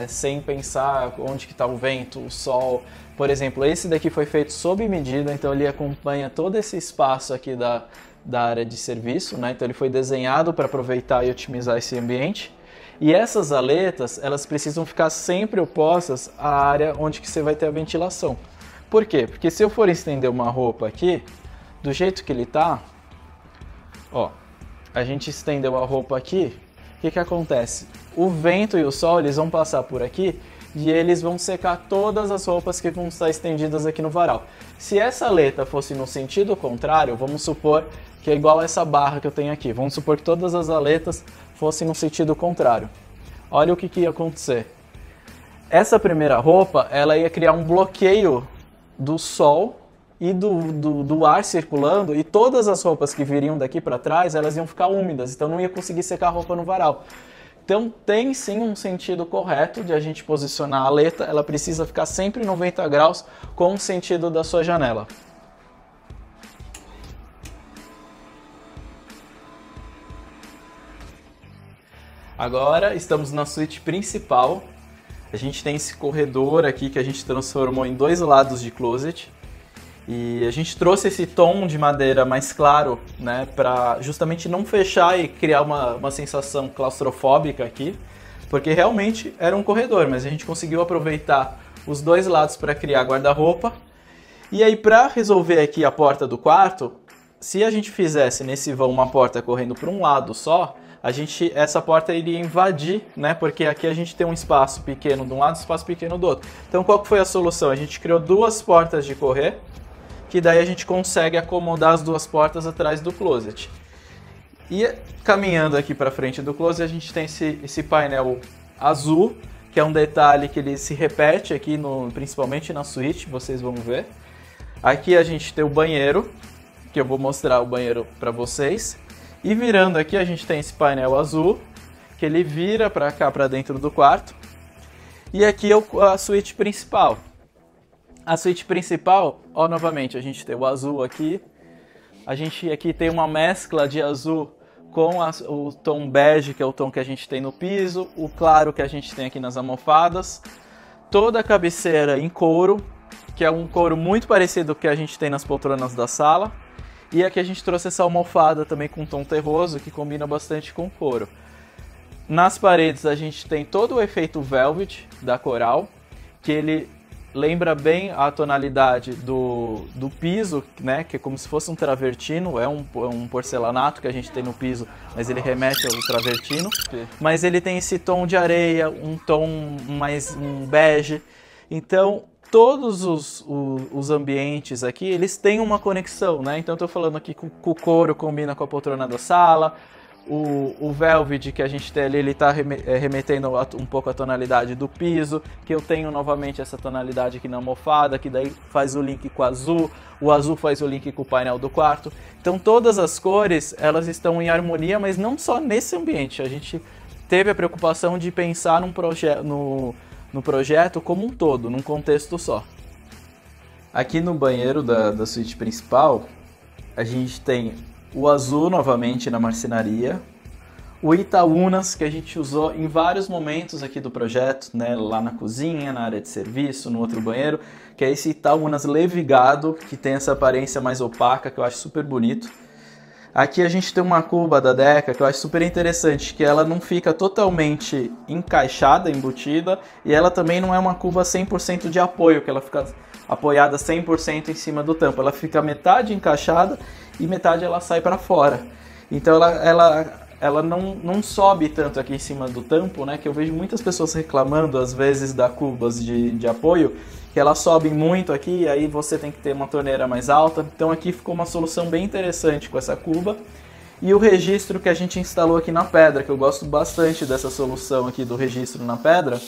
sem pensar onde que está o vento, o sol. Por exemplo, esse daqui foi feito sob medida, então ele acompanha todo esse espaço aqui da área de serviço, né? Então ele foi desenhado para aproveitar e otimizar esse ambiente. E essas aletas, elas precisam ficar sempre opostas à área onde que você vai ter a ventilação. Por quê? Porque se eu for estender uma roupa aqui, do jeito que ele tá, ó, a gente estendeu a roupa aqui, o que que acontece? O vento e o sol, eles vão passar por aqui e eles vão secar todas as roupas que vão estar estendidas aqui no varal. Se essa aleta fosse no sentido contrário, vamos supor que é igual a essa barra que eu tenho aqui. Vamos supor que todas as aletas fossem no sentido contrário. Olha o que ia acontecer. Essa primeira roupa, ela ia criar um bloqueio do sol e do ar circulando, e todas as roupas que viriam daqui para trás, elas iam ficar úmidas, então não ia conseguir secar a roupa no varal. Então tem sim um sentido correto de a gente posicionar a aleta, ela precisa ficar sempre 90 graus com o sentido da sua janela. Agora estamos na suíte principal. A gente tem esse corredor aqui que a gente transformou em dois lados de closet. E a gente trouxe esse tom de madeira mais claro, né, para justamente não fechar e criar uma sensação claustrofóbica aqui, porque realmente era um corredor, mas a gente conseguiu aproveitar os dois lados para criar guarda-roupa. E aí, para resolver aqui a porta do quarto, se a gente fizesse nesse vão uma porta correndo para um lado só, essa porta iria invadir, né? Porque aqui a gente tem um espaço pequeno de um lado e um espaço pequeno do outro. Então qual que foi a solução? A gente criou duas portas de correr, que daí a gente consegue acomodar as duas portas atrás do closet. E caminhando aqui para frente do closet, a gente tem esse painel azul, que é um detalhe que ele se repete aqui, principalmente na suíte, vocês vão ver. Aqui a gente tem o banheiro, que eu vou mostrar o banheiro para vocês. E virando aqui a gente tem esse painel azul, que ele vira para cá, para dentro do quarto. E aqui é a suíte principal. A suíte principal, ó, novamente, a gente tem o azul aqui. A gente aqui tem uma mescla de azul com o tom bege, que é o tom que a gente tem no piso, o claro que a gente tem aqui nas almofadas. Toda a cabeceira em couro, que é um couro muito parecido com o que a gente tem nas poltronas da sala. E aqui a gente trouxe essa almofada também com tom terroso, que combina bastante com o couro. Nas paredes a gente tem todo o efeito velvet da Coral, que ele lembra bem a tonalidade do piso, né? Que é como se fosse um travertino, é um porcelanato que a gente tem no piso, mas ele remete ao travertino. Mas ele tem esse tom de areia, um tom mais bege. Então todos os ambientes aqui, eles têm uma conexão, né? Então eu tô falando aqui que o couro combina com a poltrona da sala, o velvet que a gente tem ali, ele tá remetendo um pouco a tonalidade do piso, que eu tenho novamente essa tonalidade aqui na almofada, que daí faz o link com o azul faz o link com o painel do quarto. Então todas as cores, elas estão em harmonia, mas não só nesse ambiente, a gente teve a preocupação de pensar no projeto como um todo, num contexto só. Aqui no banheiro da suíte principal, a gente tem o azul novamente na marcenaria, o Itaúnas, que a gente usou em vários momentos aqui do projeto, né, lá na cozinha, na área de serviço, no outro banheiro, que é esse Itaúnas levigado, que tem essa aparência mais opaca, que eu acho super bonito. Aqui a gente tem uma cuba da Deca que eu acho super interessante, que ela não fica totalmente encaixada, embutida, e ela também não é uma cuba 100% de apoio, que ela fica apoiada 100% em cima do tampo. Ela fica metade encaixada e metade ela sai para fora. Então ela não sobe tanto aqui em cima do tampo, né? Que eu vejo muitas pessoas reclamando às vezes da cubas de apoio, que elas sobem muito aqui e aí você tem que ter uma torneira mais alta. Então aqui ficou uma solução bem interessante com essa cuba. E o registro que a gente instalou aqui na pedra, que eu gosto bastante dessa solução aqui do registro na pedra,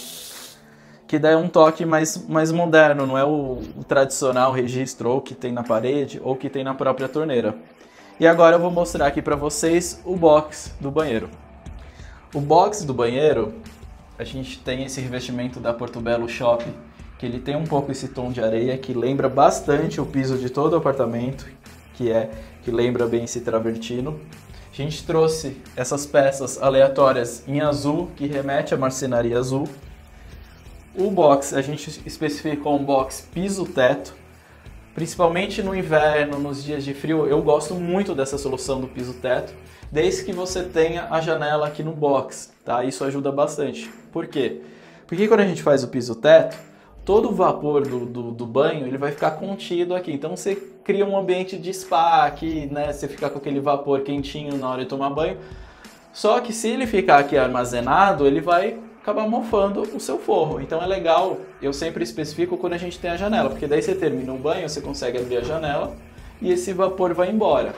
que dá um toque mais moderno, não é o tradicional registro ou que tem na parede ou que tem na própria torneira. E agora eu vou mostrar aqui para vocês o box do banheiro. O box do banheiro, a gente tem esse revestimento da Portobello Shop, que ele tem um pouco esse tom de areia, que lembra bastante o piso de todo o apartamento, que lembra bem esse travertino. A gente trouxe essas peças aleatórias em azul, que remete à marcenaria azul. O box, a gente especificou um box piso-teto, principalmente no inverno, nos dias de frio. Eu gosto muito dessa solução do piso-teto, desde que você tenha a janela aqui no box, tá? Isso ajuda bastante. Por quê? Porque quando a gente faz o piso-teto, todo o vapor do banho ele vai ficar contido aqui. Então você cria um ambiente de spa aqui, né? Você fica com aquele vapor quentinho na hora de tomar banho. Só que se ele ficar aqui armazenado, ele vai acabar mofando o seu forro. Então é legal, eu sempre especifico quando a gente tem a janela, porque daí você termina o banho, você consegue abrir a janela e esse vapor vai embora.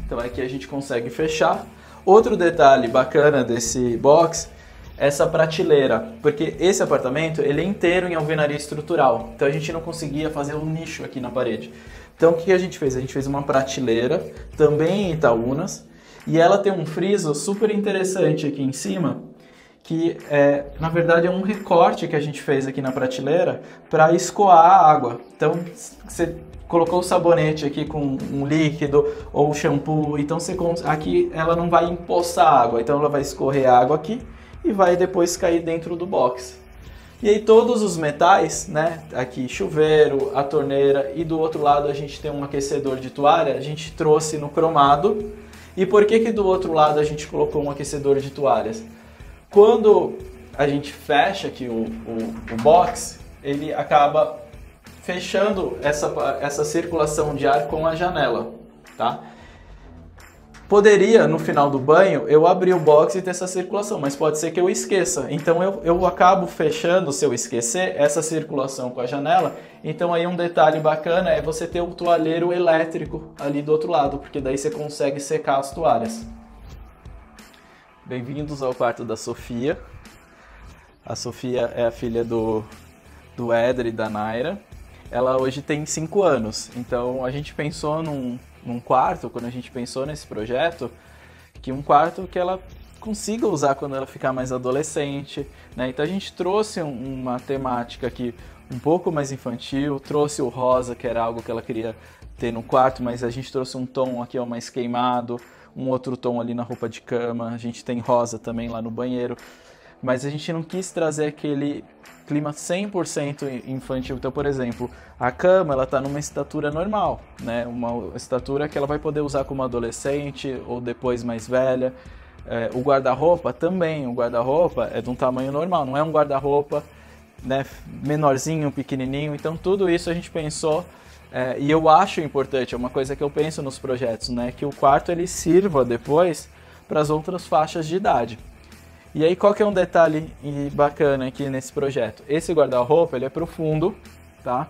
Então aqui a gente consegue fechar. Outro detalhe bacana desse box, essa prateleira, porque esse apartamento ele é inteiro em alvenaria estrutural, então a gente não conseguia fazer um nicho aqui na parede. Então o que a gente fez? A gente fez uma prateleira, também em Itaúnas, e ela tem um friso super interessante aqui em cima, que na verdade é um recorte que a gente fez aqui na prateleira para escoar a água. Então você colocou o sabonete aqui com um líquido ou shampoo, então aqui ela não vai empoçar a água, então ela vai escorrer a água aqui e vai depois cair dentro do box. E aí todos os metais, né, aqui chuveiro, a torneira e do outro lado a gente tem um aquecedor de toalha, a gente trouxe no cromado. E por que do outro lado a gente colocou um aquecedor de toalhas? Quando a gente fecha aqui o box, ele acaba fechando essa circulação de ar com a janela, tá? Poderia, no final do banho, eu abrir o box e ter essa circulação, mas pode ser que eu esqueça. Então eu acabo fechando, se eu esquecer, essa circulação com a janela. Então aí um detalhe bacana é você ter o toalheiro elétrico ali do outro lado, porque daí você consegue secar as toalhas. Bem-vindos ao quarto da Sofia. A Sofia é a filha do Éder e da Naira. Ela hoje tem 5 anos, então a gente pensou num quarto, quando a gente pensou nesse projeto, que um quarto que ela consiga usar quando ela ficar mais adolescente, né? Então a gente trouxe uma temática aqui um pouco mais infantil, trouxe o rosa, que era algo que ela queria ter no quarto, mas a gente trouxe um tom aqui mais queimado, um outro tom ali na roupa de cama, a gente tem rosa também lá no banheiro, mas a gente não quis trazer aquele clima 100% infantil. Então, por exemplo, a cama ela está numa estatura normal, né? Uma estatura que ela vai poder usar como adolescente ou depois mais velha. O guarda-roupa também, o guarda-roupa é de um tamanho normal, não é um guarda-roupa, né, menorzinho, pequenininho. Então tudo isso a gente pensou, e eu acho importante, é uma coisa que eu penso nos projetos, né, que o quarto ele sirva depois para as outras faixas de idade. E aí qual que é um detalhe bacana aqui nesse projeto? Esse guarda-roupa ele é profundo, tá?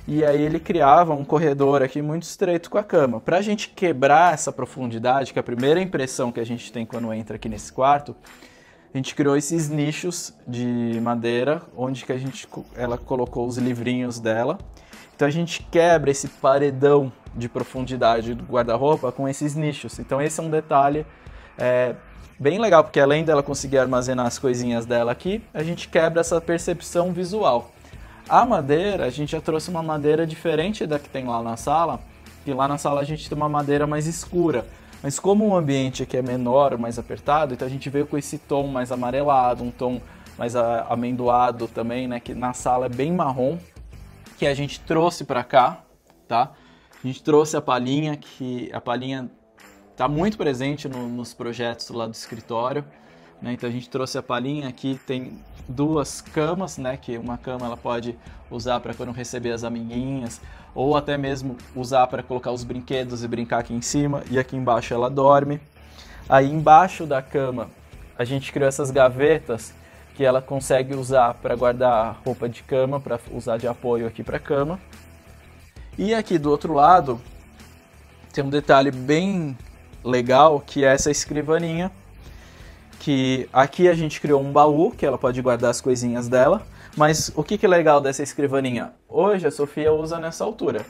E aí ele criava um corredor aqui muito estreito com a cama. Para a gente quebrar essa profundidade, que é a primeira impressão que a gente tem quando entra aqui nesse quarto, a gente criou esses nichos de madeira, onde que ela colocou os livrinhos dela. Então a gente quebra esse paredão de profundidade do guarda-roupa com esses nichos. Então esse é um detalhe bem legal, porque além dela conseguir armazenar as coisinhas dela aqui, a gente quebra essa percepção visual. A madeira, a gente já trouxe uma madeira diferente da que tem lá na sala, e lá na sala a gente tem uma madeira mais escura. Mas como o ambiente aqui é menor, mais apertado, então a gente veio com esse tom mais amarelado, um tom mais amendoado também, né, que na sala é bem marrom, que a gente trouxe para cá, tá? A gente trouxe a palhinha, que a palhinha está muito presente nos projetos lá do escritório, né? Então a gente trouxe a palhinha aqui, tem 2 camas, né? Que uma cama ela pode usar para quando receber as amiguinhas, ou até mesmo usar para colocar os brinquedos e brincar aqui em cima, e aqui embaixo ela dorme. Aí embaixo da cama a gente criou essas gavetas que ela consegue usar para guardar roupa de cama, para usar de apoio aqui para a cama. E aqui do outro lado tem um detalhe bem legal, que é essa escrivaninha, que aqui a gente criou um baú, que ela pode guardar as coisinhas dela, mas o que é legal dessa escrivaninha? Hoje a Sofia usa nessa altura.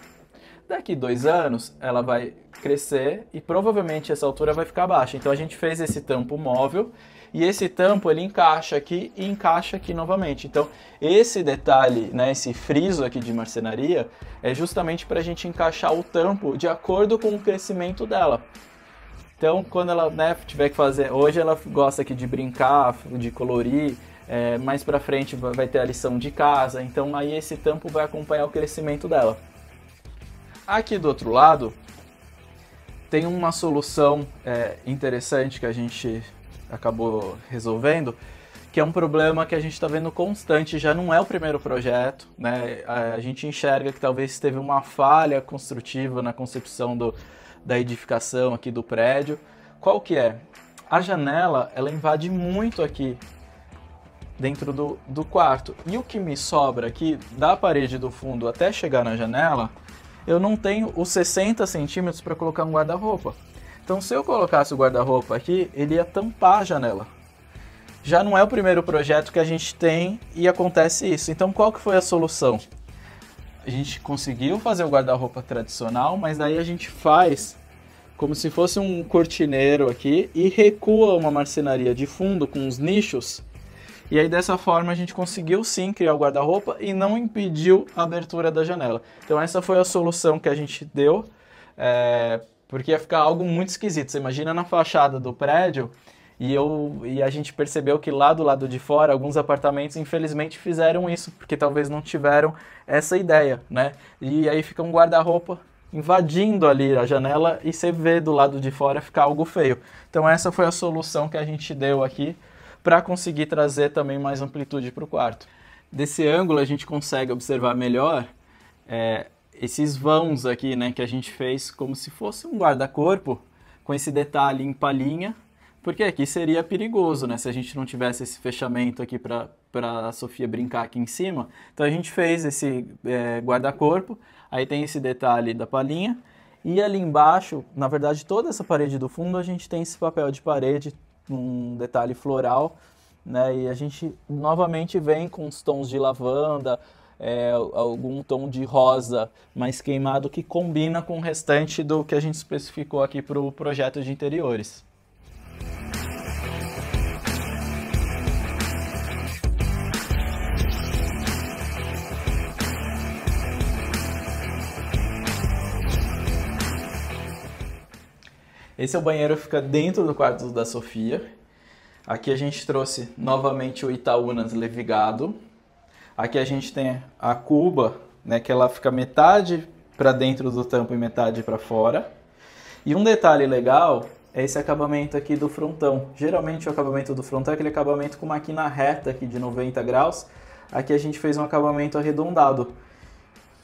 Daqui 2 anos ela vai crescer e provavelmente essa altura vai ficar baixa. Então a gente fez esse tampo móvel e esse tampo ele encaixa aqui e encaixa aqui novamente. Então esse detalhe, né, esse friso aqui de marcenaria é justamente para a gente encaixar o tampo de acordo com o crescimento dela. Então, quando ela, né, tiver que fazer... Hoje ela gosta aqui de brincar, de colorir, mais pra frente vai ter a lição de casa, então aí esse tampo vai acompanhar o crescimento dela. Aqui do outro lado, tem uma solução interessante que a gente acabou resolvendo, que é um problema que a gente está vendo constante, já não é o primeiro projeto, né? A gente enxerga que talvez teve uma falha construtiva na concepção da edificação aqui do prédio. Qual que é? A janela, ela invade muito aqui dentro do quarto. E o que me sobra aqui, da parede do fundo até chegar na janela, eu não tenho os 60 centímetros para colocar um guarda-roupa. Então se eu colocasse o guarda-roupa aqui, ele ia tampar a janela. Já não é o primeiro projeto que a gente tem e acontece isso. Então qual que foi a solução? A gente conseguiu fazer o guarda-roupa tradicional, mas daí a gente faz como se fosse um cortineiro aqui e recua uma marcenaria de fundo com os nichos. E aí dessa forma a gente conseguiu sim criar o guarda-roupa e não impediu a abertura da janela. Então essa foi a solução que a gente deu, porque ia ficar algo muito esquisito. Você imagina na fachada do prédio E a gente percebeu que lá do lado de fora, alguns apartamentos, infelizmente, fizeram isso, porque talvez não tiveram essa ideia, né? E aí fica um guarda-roupa invadindo ali a janela e você vê do lado de fora ficar algo feio. Então essa foi a solução que a gente deu aqui para conseguir trazer também mais amplitude para o quarto. Desse ângulo a gente consegue observar melhor esses vãos aqui, né, que a gente fez como se fosse um guarda-corpo com esse detalhe em palhinha, porque aqui seria perigoso, né, se a gente não tivesse esse fechamento aqui para a Sofia brincar aqui em cima. Então a gente fez esse guarda-corpo, aí tem esse detalhe da palhinha, e ali embaixo, na verdade toda essa parede do fundo, a gente tem esse papel de parede, um detalhe floral, né, e a gente novamente vem com os tons de lavanda, algum tom de rosa mais queimado que combina com o restante do que a gente especificou aqui para o projeto de interiores. Esse é o banheiro que fica dentro do quarto da Sofia. Aqui a gente trouxe novamente o Itaúnas levigado. Aqui a gente tem a cuba, né, que ela fica metade para dentro do tampo e metade para fora. E um detalhe legal é esse acabamento aqui do frontão. Geralmente o acabamento do frontão é aquele acabamento com uma quina reta aqui de 90 graus. Aqui a gente fez um acabamento arredondado,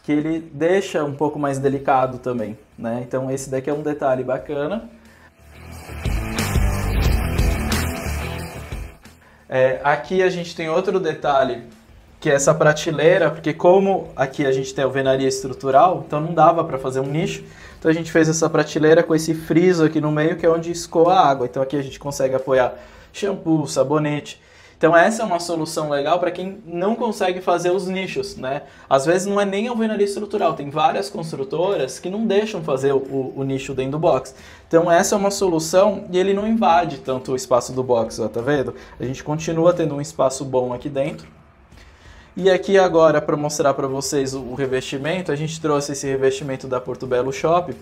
que ele deixa um pouco mais delicado também, né? Então esse daqui é um detalhe bacana. Aqui a gente tem outro detalhe, que é essa prateleira, porque como aqui a gente tem alvenaria estrutural, então não dava para fazer um nicho, então a gente fez essa prateleira com esse friso aqui no meio, que é onde escoa a água. Então aqui a gente consegue apoiar shampoo, sabonete. Então essa é uma solução legal para quem não consegue fazer os nichos, né? Às vezes não é nem alvenaria estrutural, tem várias construtoras que não deixam fazer o nicho dentro do box. Então essa é uma solução e ele não invade tanto o espaço do box, ó, tá vendo? A gente continua tendo um espaço bom aqui dentro. E aqui agora, para mostrar para vocês o revestimento, a gente trouxe esse revestimento da Porto Belo Shop,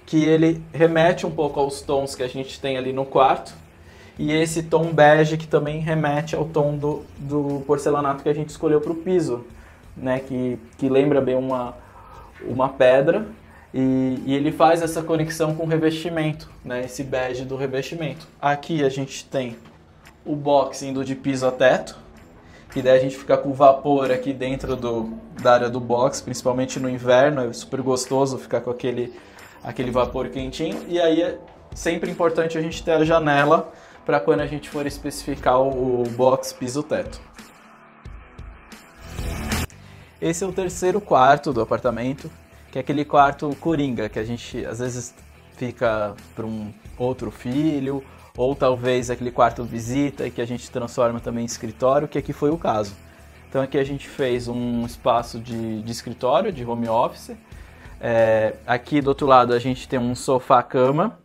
que ele remete um pouco aos tons que a gente tem ali no quarto. E esse tom bege que também remete ao tom do porcelanato que a gente escolheu para o piso, né? Que lembra bem uma pedra. E ele faz essa conexão com o revestimento, né? Esse bege do revestimento. Aqui a gente tem o box indo de piso a teto, que daí a gente fica com vapor aqui dentro da área do box, principalmente no inverno, é super gostoso ficar com aquele vapor quentinho. E aí é sempre importante a gente ter a janela para quando a gente for especificar o box piso-teto. Esse é o terceiro quarto do apartamento, que é aquele quarto coringa, que a gente às vezes fica para um outro filho, ou talvez aquele quarto visita e que a gente transforma também em escritório, que aqui foi o caso. Então aqui a gente fez um espaço de escritório, de home office. Aqui do outro lado a gente tem um sofá-cama,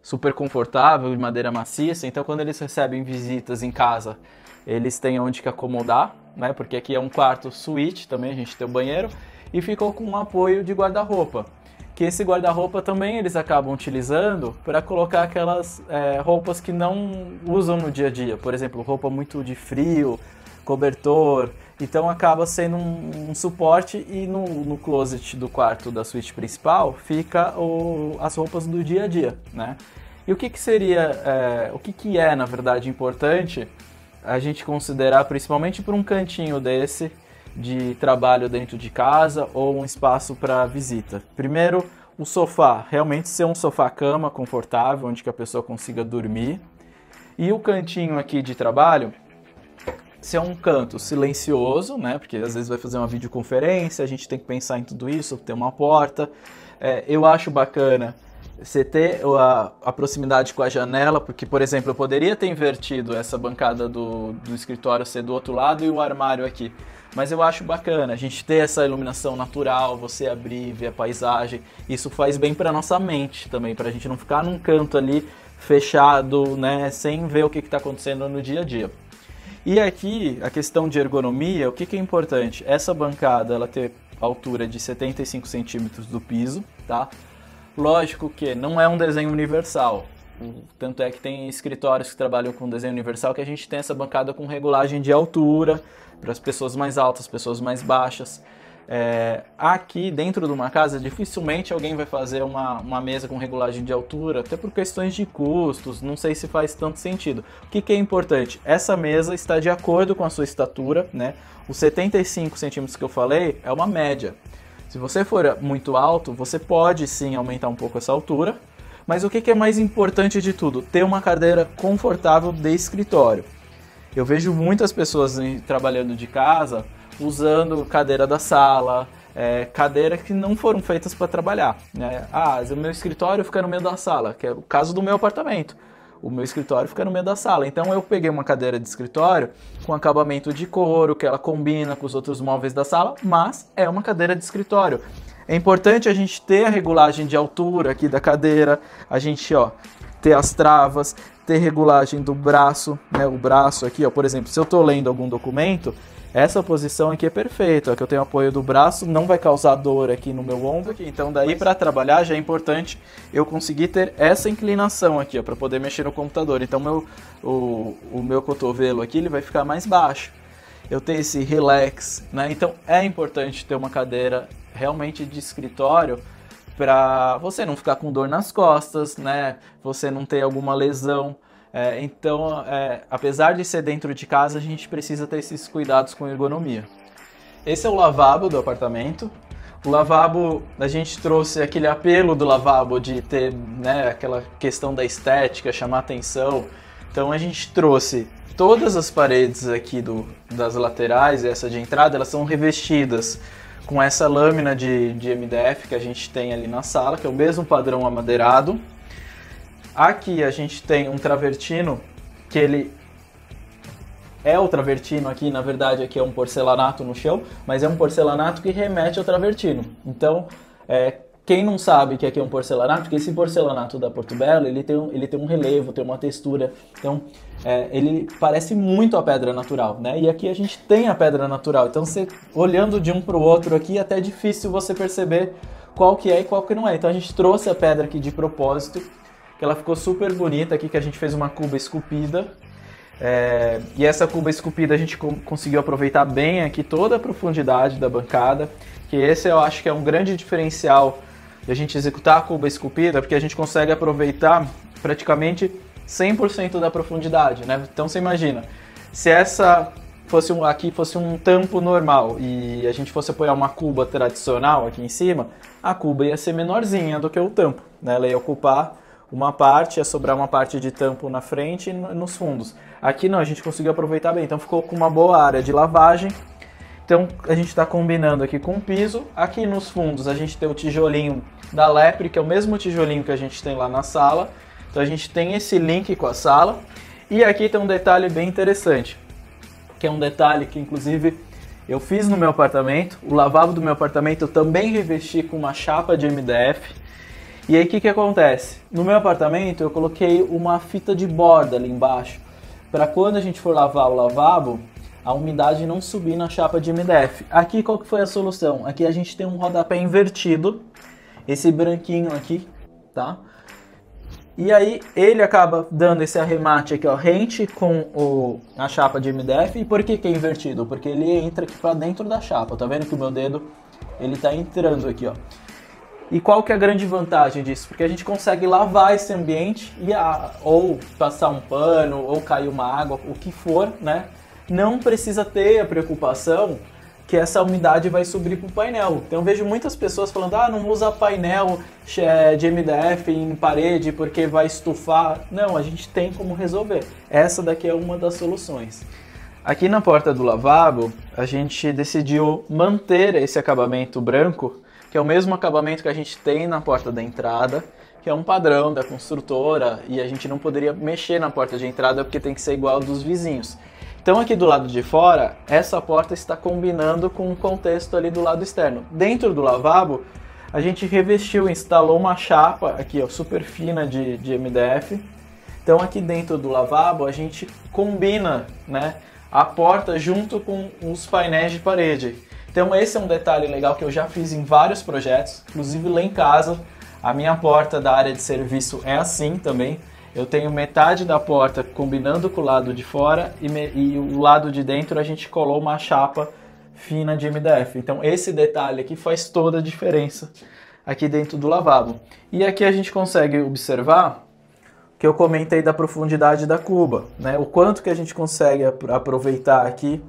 super confortável, de madeira maciça. Então quando eles recebem visitas em casa, eles têm onde que acomodar, né? Porque aqui é um quarto suíte também, a gente tem o banheiro, e ficou com um apoio de guarda-roupa. Que esse guarda-roupa também eles acabam utilizando para colocar aquelas roupas que não usam no dia a dia. Por exemplo, roupa muito de frio, cobertor. Então acaba sendo um suporte, e no closet do quarto da suíte principal fica as roupas do dia a dia, né? E o que seria, o que é na verdade importante a gente considerar, principalmente para um cantinho desse de trabalho dentro de casa ou um espaço para visita? Primeiro, o sofá realmente ser um sofá-cama confortável, onde que a pessoa consiga dormir. E o cantinho aqui de trabalho ser um canto silencioso, né? Porque às vezes vai fazer uma videoconferência, a gente tem que pensar em tudo isso, ter uma porta. Eu acho bacana você ter a proximidade com a janela, porque, por exemplo, eu poderia ter invertido essa bancada do escritório ser do outro lado e o armário aqui. Mas eu acho bacana a gente ter essa iluminação natural, você abrir, ver a paisagem. Isso faz bem para nossa mente também, para a gente não ficar num canto ali fechado, né? Sem ver o que está acontecendo no dia a dia. E aqui, a questão de ergonomia, o que é importante? Essa bancada, ela ter altura de 75 centímetros do piso, tá? Lógico que não é um desenho universal, Tanto é que tem escritórios que trabalham com desenho universal que a gente tem essa bancada com regulagem de altura para as pessoas mais altas, pessoas mais baixas. Aqui dentro de uma casa dificilmente alguém vai fazer uma mesa com regulagem de altura, até por questões de custos, não sei se faz tanto sentido. O que é importante? Essa mesa está de acordo com a sua estatura, né? Os 75 centímetros que eu falei é uma média. Se você for muito alto, você pode sim aumentar um pouco essa altura, mas o que é mais importante de tudo? Ter uma cadeira confortável de escritório. Eu vejo muitas pessoas trabalhando de casa usando cadeira da sala, cadeira que não foram feitas para trabalhar, né? O meu escritório fica no meio da sala, que é o caso do meu apartamento. O meu escritório fica no meio da sala, então eu peguei uma cadeira de escritório com acabamento de couro, que ela combina com os outros móveis da sala, mas é uma cadeira de escritório. É importante a gente ter a regulagem de altura aqui da cadeira, a gente ter as travas, ter regulagem do braço, né? O braço aqui, por exemplo, se eu estou lendo algum documento, essa posição aqui é perfeita, que eu tenho apoio do braço, não vai causar dor aqui no meu ombro. Então daí para trabalhar já é importante eu conseguir ter essa inclinação aqui, para poder mexer no computador. Então o meu cotovelo aqui ele vai ficar mais baixo. Eu tenho esse relax, né? Então é importante ter uma cadeira realmente de escritório para você não ficar com dor nas costas, né? Você não ter alguma lesão. Então, apesar de ser dentro de casa, a gente precisa ter esses cuidados com ergonomia. Esse é o lavabo do apartamento. O lavabo, a gente trouxe aquele apelo do lavabo de ter, né, aquela questão da estética, chamar atenção. Então a gente trouxe todas as paredes aqui das laterais, essa de entrada, elas são revestidas com essa lâmina de MDF que a gente tem ali na sala, que é o mesmo padrão amadeirado. Aqui a gente tem um travertino, que ele é o travertino aqui, na verdade aqui é um porcelanato no chão, mas é um porcelanato que remete ao travertino. Então, quem não sabe que aqui é um porcelanato, porque esse porcelanato da Portobello, ele tem um relevo, tem uma textura, então ele parece muito a pedra natural, né? E aqui a gente tem a pedra natural, então você olhando de um para o outro aqui, é até difícil você perceber qual que é e qual que não é. Então a gente trouxe a pedra aqui de propósito, que ela ficou super bonita aqui, que a gente fez uma cuba esculpida. E essa cuba esculpida a gente conseguiu aproveitar bem aqui toda a profundidade da bancada, que esse eu acho que é um grande diferencial de a gente executar a cuba esculpida, porque a gente consegue aproveitar praticamente 100% da profundidade, né? Então você imagina, se essa aqui fosse um tampo normal e a gente fosse apoiar uma cuba tradicional aqui em cima, a cuba ia ser menorzinha do que o tampo, né? Ela ia ocupar uma parte, ia sobrar uma parte de tampo na frente e nos fundos. Aqui não, a gente conseguiu aproveitar bem, então ficou com uma boa área de lavagem. Então a gente está combinando aqui com o piso. Aqui nos fundos a gente tem o tijolinho da Lepre, que é o mesmo tijolinho que a gente tem lá na sala. Então a gente tem esse link com a sala. E aqui tem um detalhe bem interessante, que é um detalhe que inclusive eu fiz no meu apartamento. O lavabo do meu apartamento eu também revesti com uma chapa de MDF. E aí o que acontece? No meu apartamento eu coloquei uma fita de borda ali embaixo, para quando a gente for lavar o lavabo, a umidade não subir na chapa de MDF. Aqui qual que foi a solução? Aqui a gente tem um rodapé invertido, esse branquinho aqui, tá? E aí ele acaba dando esse arremate aqui, ó, rente com a chapa de MDF. E por que é invertido? Porque ele entra aqui para dentro da chapa. Tá vendo que o meu dedo ele tá entrando aqui, ó. E qual que é a grande vantagem disso? Porque a gente consegue lavar esse ambiente ou passar um pano, ou cair uma água, o que for, né? Não precisa ter a preocupação que essa umidade vai subir para o painel. Então eu vejo muitas pessoas falando, não usa painel de MDF em parede porque vai estufar. Não, a gente tem como resolver. Essa daqui é uma das soluções. Aqui na porta do lavabo, a gente decidiu manter esse acabamento branco, que é o mesmo acabamento que a gente tem na porta da entrada, que é um padrão da construtora, e a gente não poderia mexer na porta de entrada porque tem que ser igual ao dos vizinhos. Então aqui do lado de fora, essa porta está combinando com o contexto ali do lado externo. Dentro do lavabo, a gente revestiu, instalou uma chapa aqui, ó, super fina de MDF. Então aqui dentro do lavabo a gente combina, né, a porta junto com os painéis de parede. Então esse é um detalhe legal que eu já fiz em vários projetos, inclusive lá em casa. A minha porta da área de serviço é assim também. Eu tenho metade da porta combinando com o lado de fora e o lado de dentro a gente colou uma chapa fina de MDF. Então esse detalhe aqui faz toda a diferença aqui dentro do lavabo. E aqui a gente consegue observar que eu comentei da profundidade da cuba, né? O quanto que a gente consegue aproveitar aqui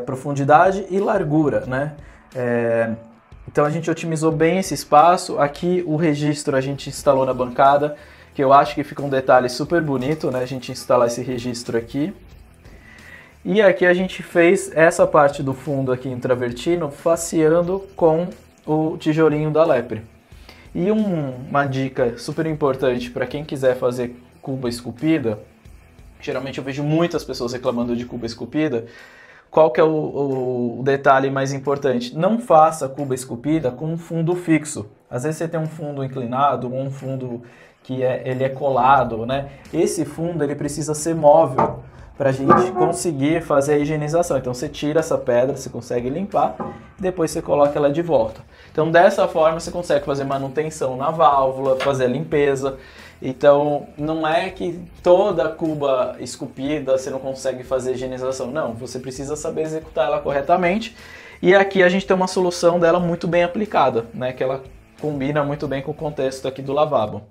profundidade e largura, né? Então a gente otimizou bem esse espaço. Aqui o registro a gente instalou na bancada, que eu acho que fica um detalhe super bonito, né? A gente instalar esse registro aqui. E aqui a gente fez essa parte do fundo aqui em travertino, faceando com o tijolinho da Lepre. E uma dica super importante para quem quiser fazer cuba esculpida, geralmente eu vejo muitas pessoas reclamando de cuba esculpida. Qual que é o detalhe mais importante? Não faça cuba esculpida com um fundo fixo. Às vezes você tem um fundo inclinado, um fundo que ele é colado, né? Esse fundo ele precisa ser móvel para a gente conseguir fazer a higienização. Então você tira essa pedra, você consegue limpar, depois você coloca ela de volta. Então dessa forma você consegue fazer manutenção na válvula, fazer a limpeza. Então não é que toda cuba esculpida você não consegue fazer higienização. Não, você precisa saber executar ela corretamente. E aqui a gente tem uma solução dela muito bem aplicada, né? Que ela combina muito bem com o contexto aqui do lavabo.